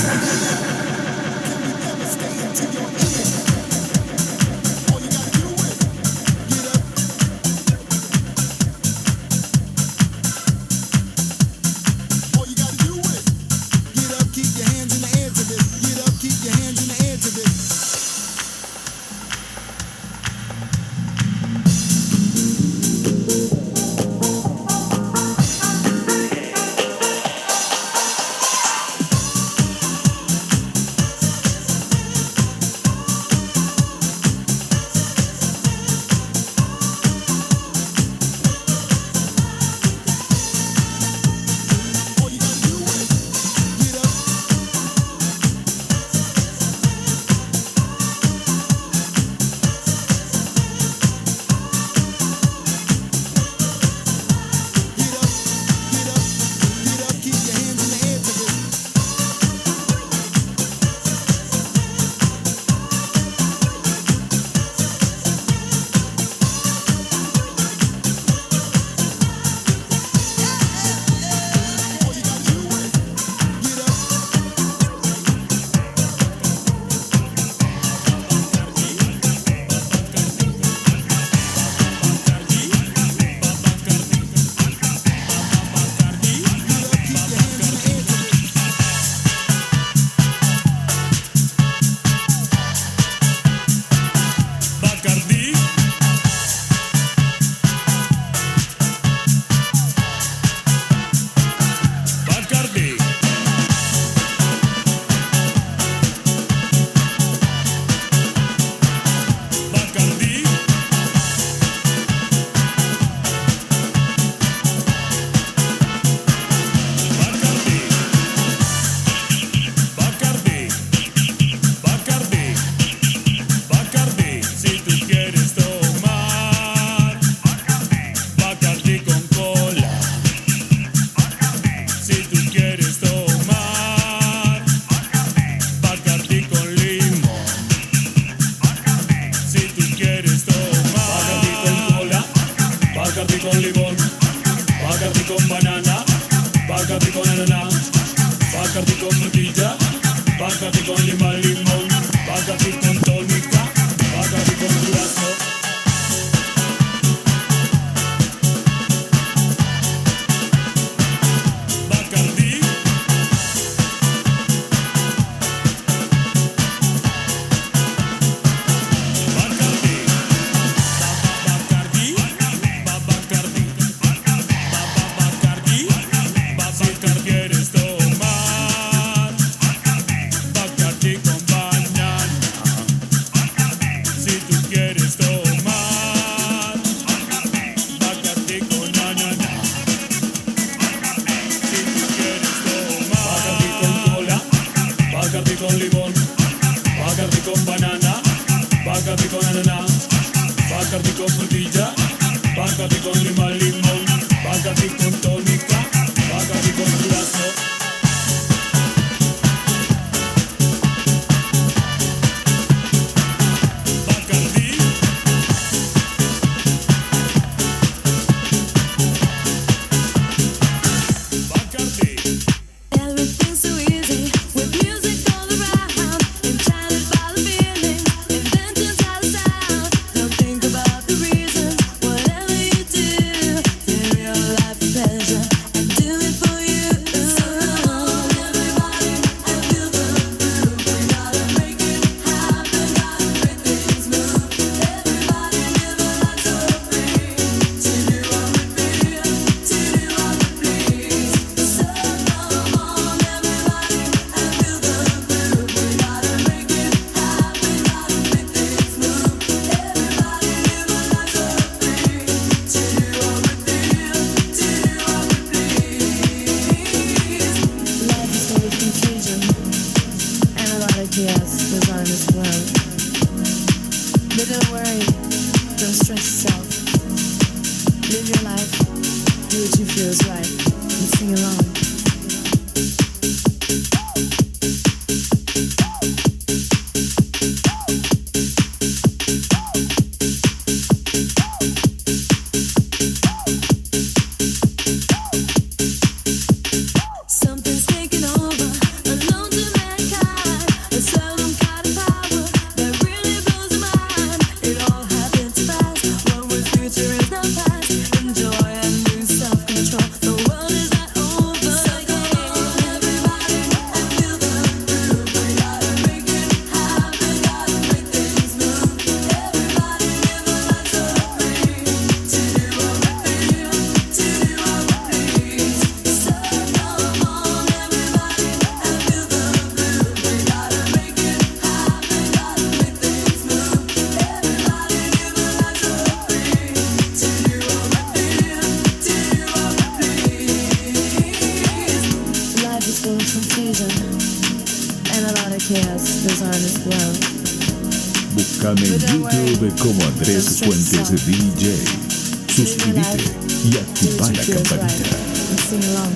Inventions out of sound. Don't think about the reasons. Whatever you do. don't worry, don't stress yourself. Live your life, do what you feel is right, and sing along. Something's taking over, unknown to mankind. A seldom kind of power that really blows the mind. It all happens fast. One with future is not past. Enjoy and lose self-control. The world is not over. So come on, everybody, and feel the groove. We gotta make it happen. Gotta make things move. Everybody live a life so free to do what we feel, to do what we please. So come on, everybody, and feel the groove. We gotta make it happen. Gotta make things move. Everybody live a life so free to do what we feel, to do what we please. Life is full of confusion and a lot of chaos goes on as well. Búscame en YouTube como Andrés Fuentes DJ. Suscríbete y activa la campanita. And sing along.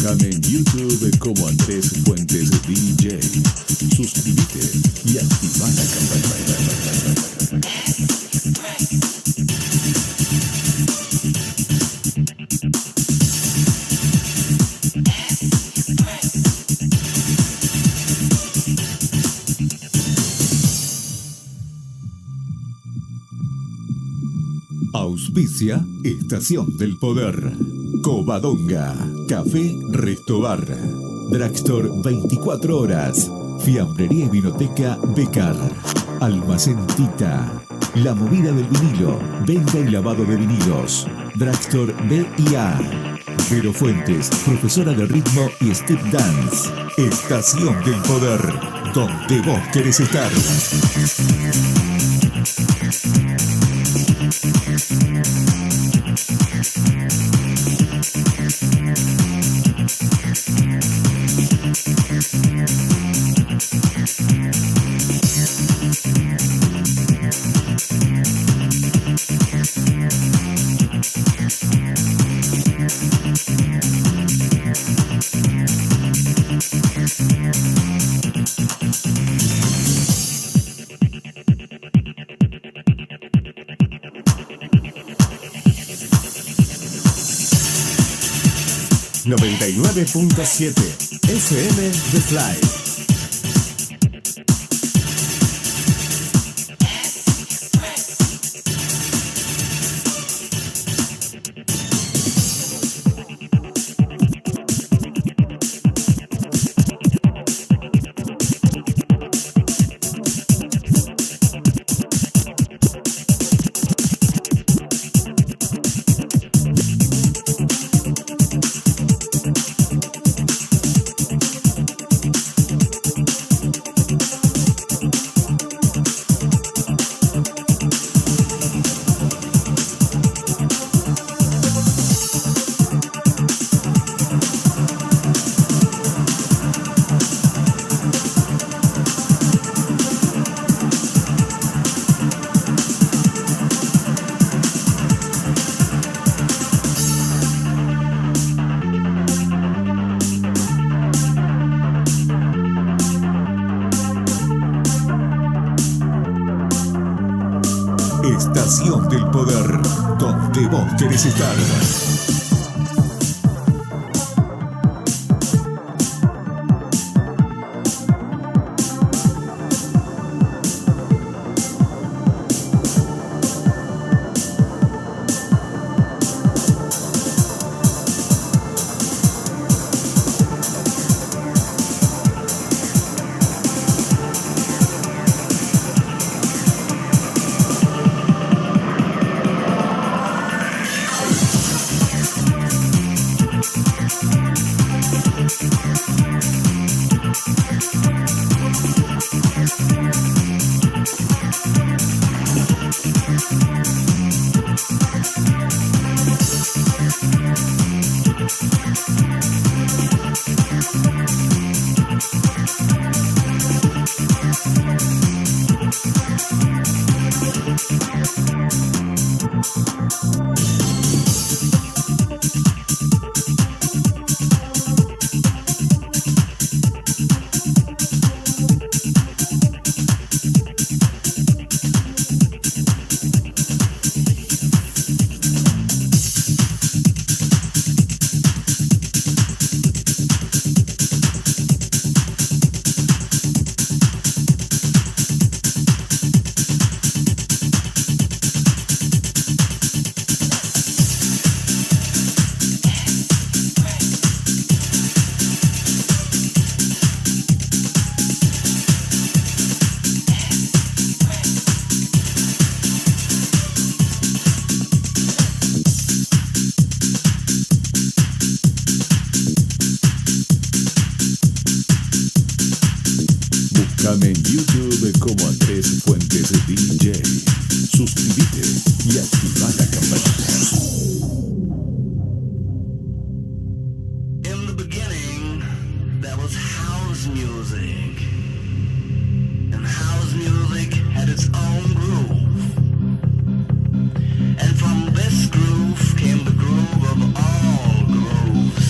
Búscame en YouTube como Andrés Fuentes DJ. Suscríbete y activa la campanita. Auspicia Estación del Poder. Covadonga, Café Restobar, Drugstore 24 horas, Fiambrería y Vinoteca Becar, Almacén Tita, La Movida del Vinilo, venta y lavado de vinilos, Drugstore B&A, Vero Fuentes, profesora de ritmo y step dance, Estación del Poder, donde vos querés estar. .7 FM The Fly. Estación del Poder, donde vos querés estar. Búscame en YouTube como Andrés Fuentes DJ. Suscríbete y activa la campanita. In the beginning, there was house music. And house music had its own groove. And from this groove came the groove of all grooves.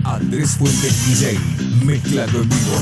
Andrés Fuentes DJ, mezclando en vivo.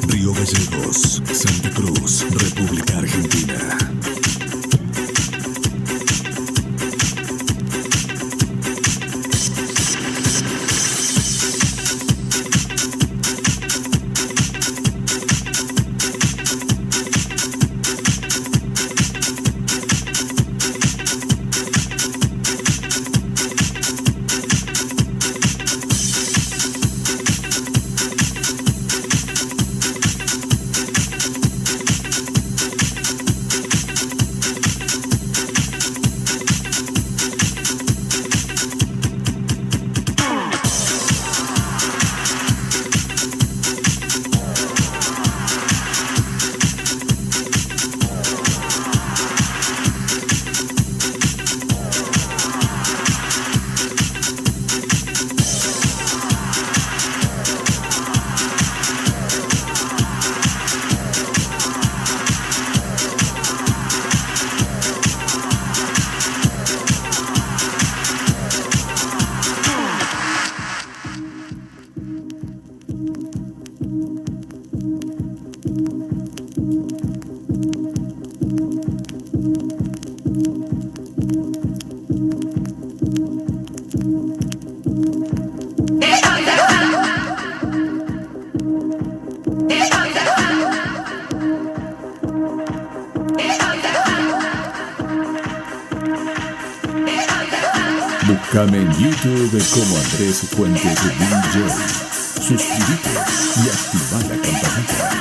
Río Gallegos, Santa Cruz, República Argentina. Búscame en YouTube como Andrés Fuentes DJ. Suscríbete y activa la campanita.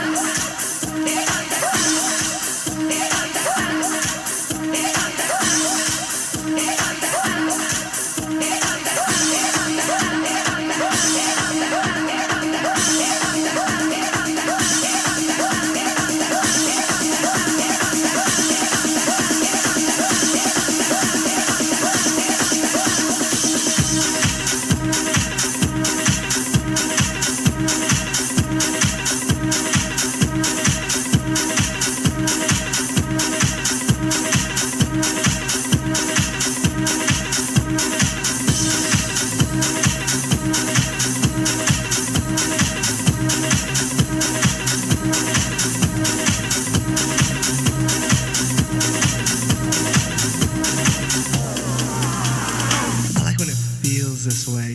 This way.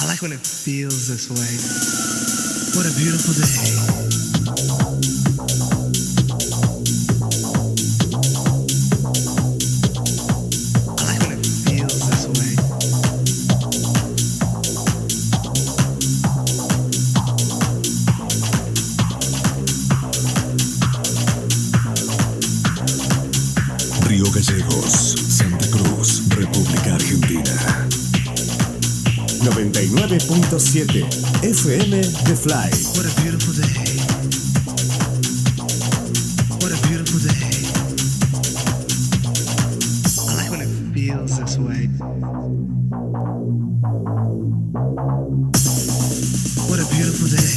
I like when it feels this way. What a beautiful day. Río Gallegos, Santa Cruz, República Argentina. 99.7 FM The Fly. What a beautiful day. What a beautiful day. I like when it feels this way. What a beautiful day.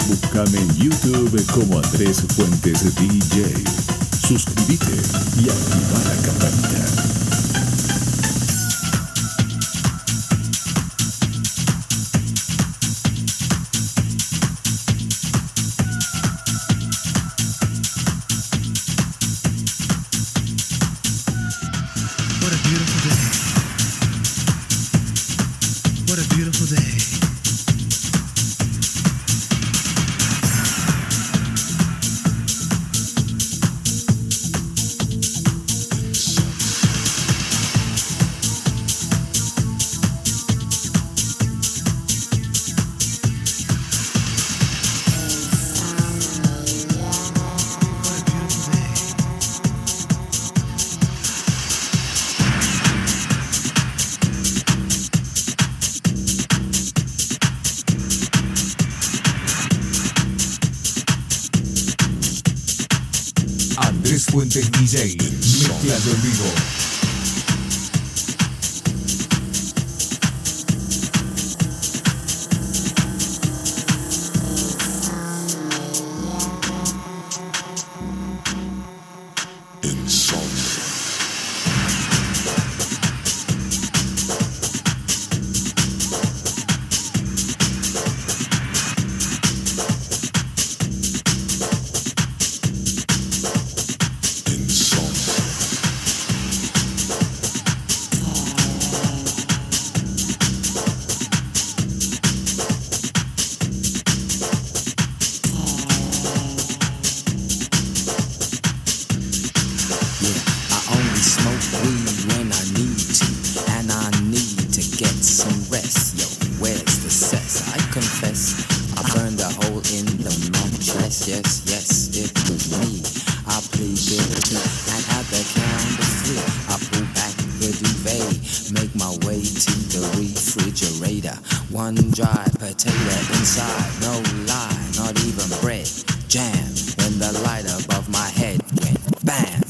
Búscame en YouTube como Andrés Fuentes DJ. Suscríbete y activa la campanita. What a beautiful day. What a beautiful day. Andrés Fuentes DJ, mezclando en vivo. One dry potato inside, no lie, not even bread. Jam when the light above my head went bam.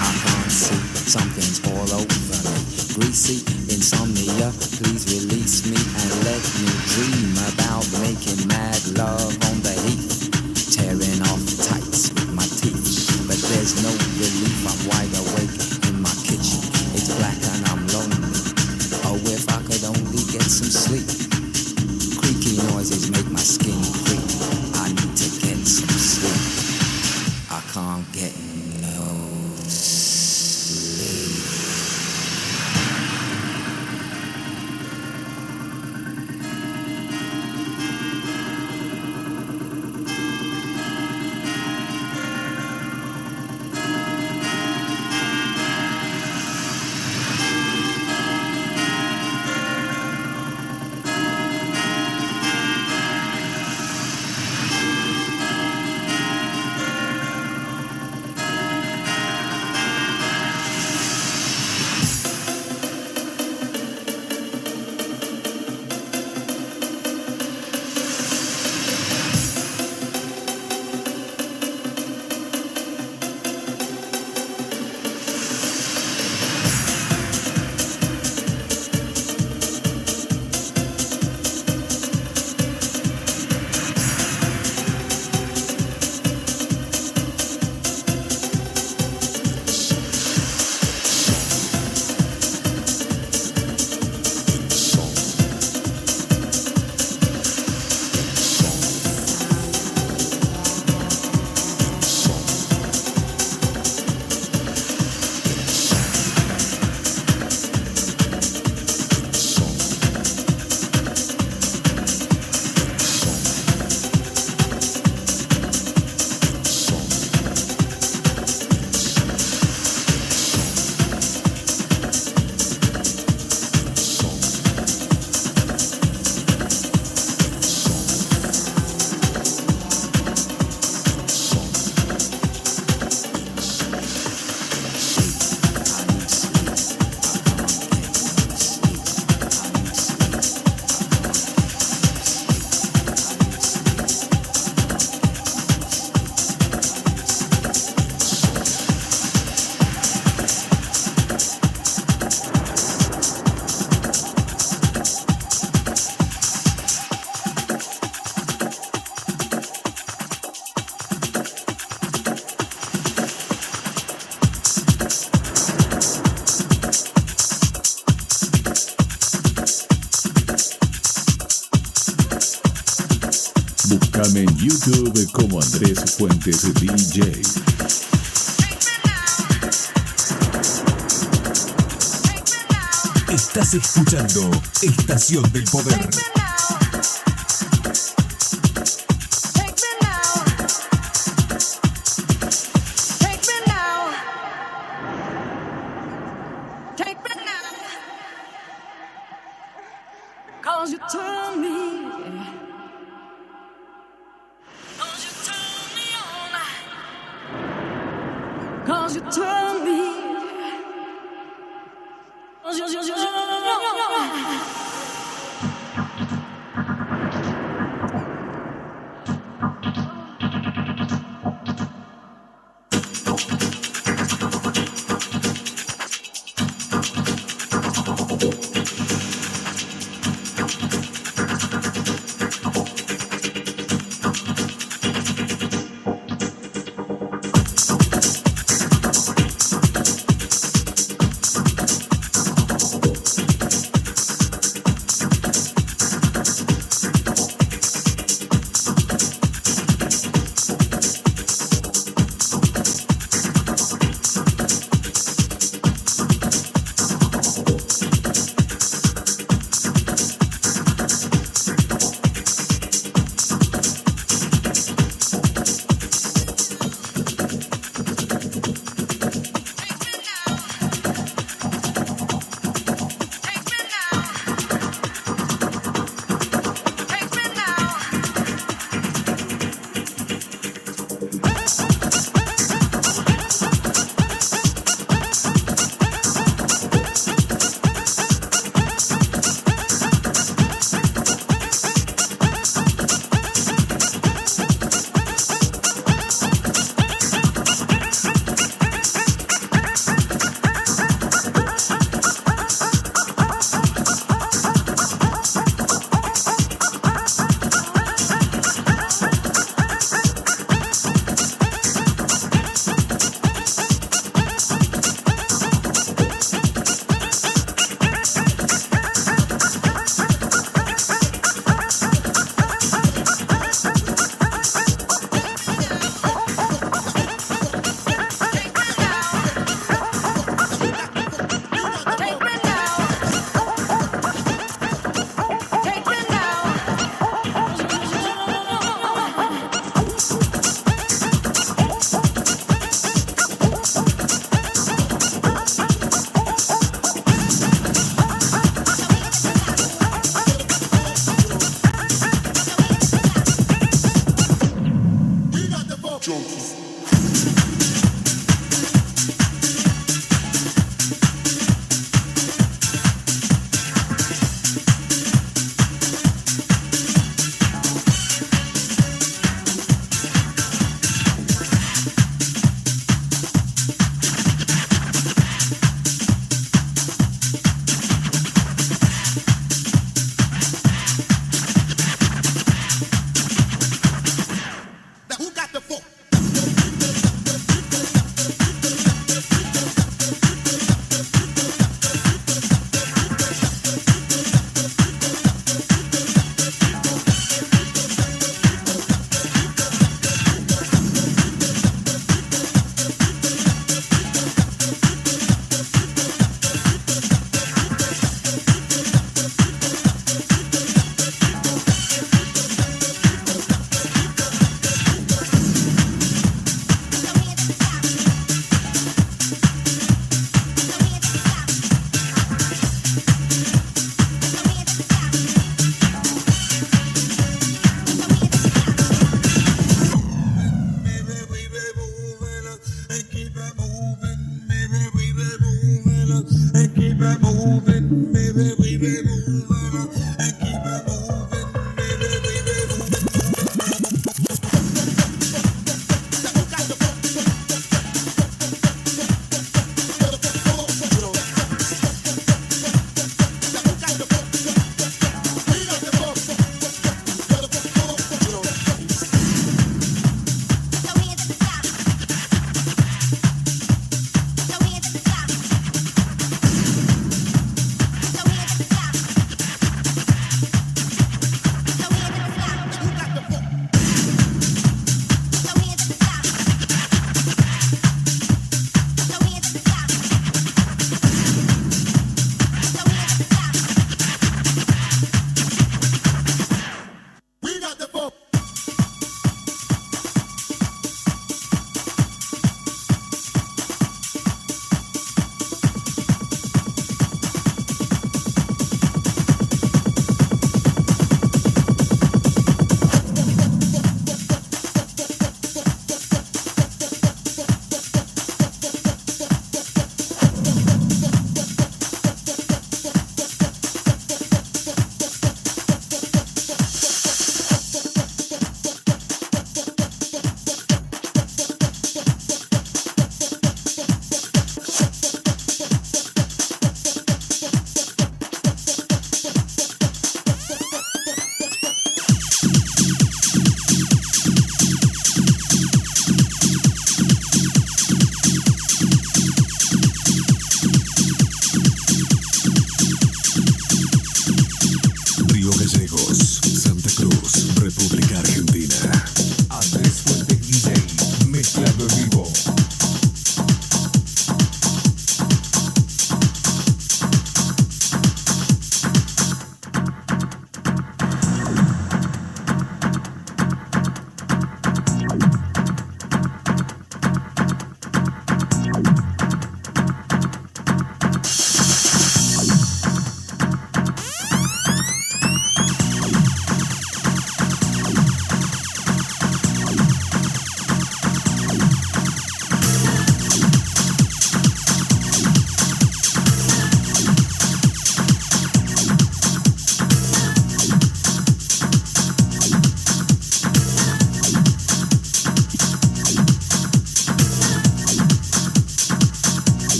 I can't see, something's all over me. Greasy insomnia, please release me and let me dream about making mad love on the heath. Tearing off tights with my teeth, but there's no relief. I'm wide awake in my kitchen. It's black and I'm lonely. Oh, if I could only get some sleep. Creaky noises make my skin creep. I need to get some sleep. I can't get no sleep. Búscame en YouTube como Andrés Fuentes DJ. Estás escuchando Estación del Poder. Cause you turn me Cause you turn me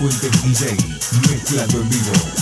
Fuentes DJ, mezclando en vivo.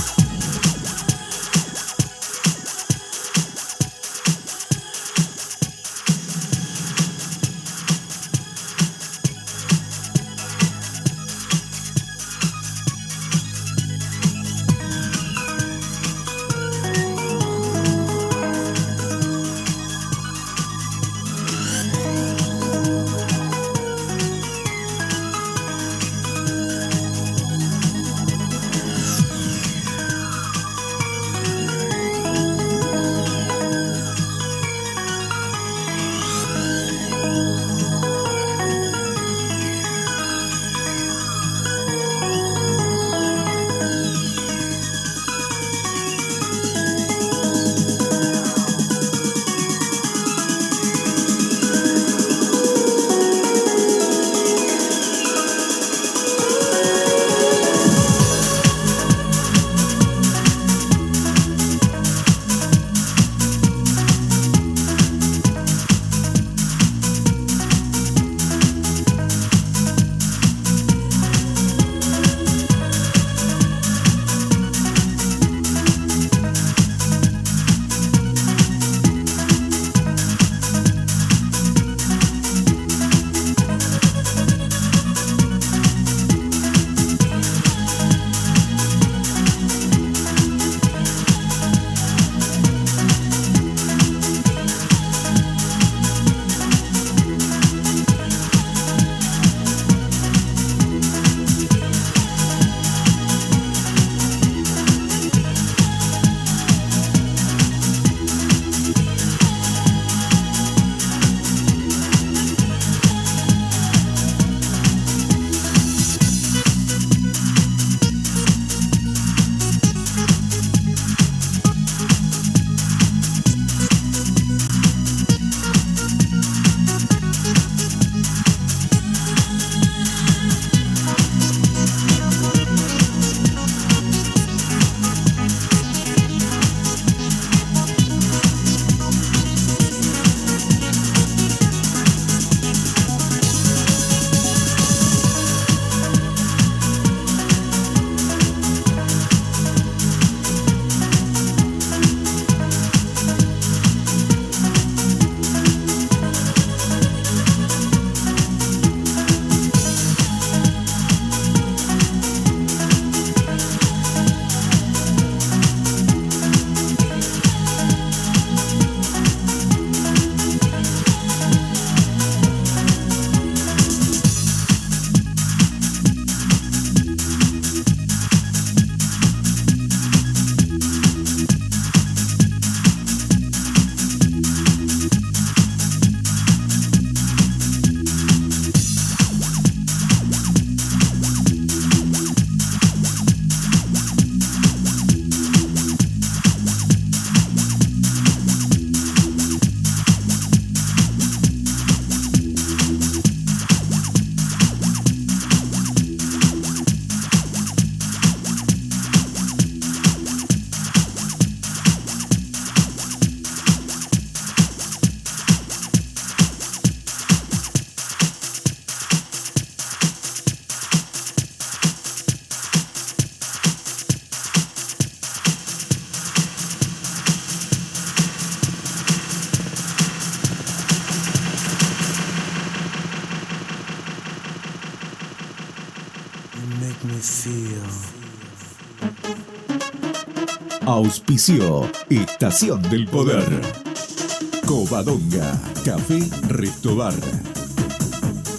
make me feel. Auspicio Estación del Poder. Covadonga, Café Resto Bar.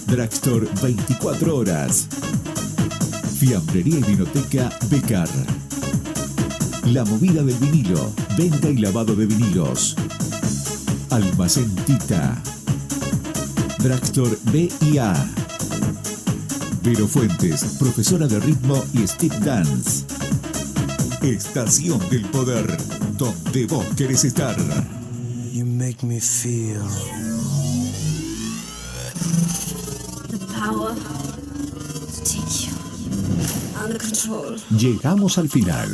Drugstore 24 horas. Fiambrería y Vinoteca Becar. La Movida del Vinilo, venta y lavado de vinilos. Almacén Tita. Drugstore B&A. Vero Fuentes, profesora de ritmo y step dance. Estación del Poder, donde vos querés estar. You make me feel. The power to take you under control. Llegamos al final.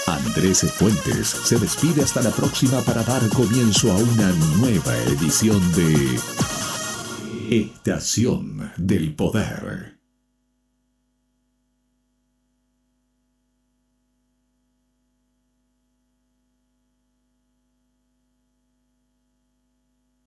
Andrés Fuentes se despide hasta la próxima para dar comienzo a una nueva edición de Estación del Poder.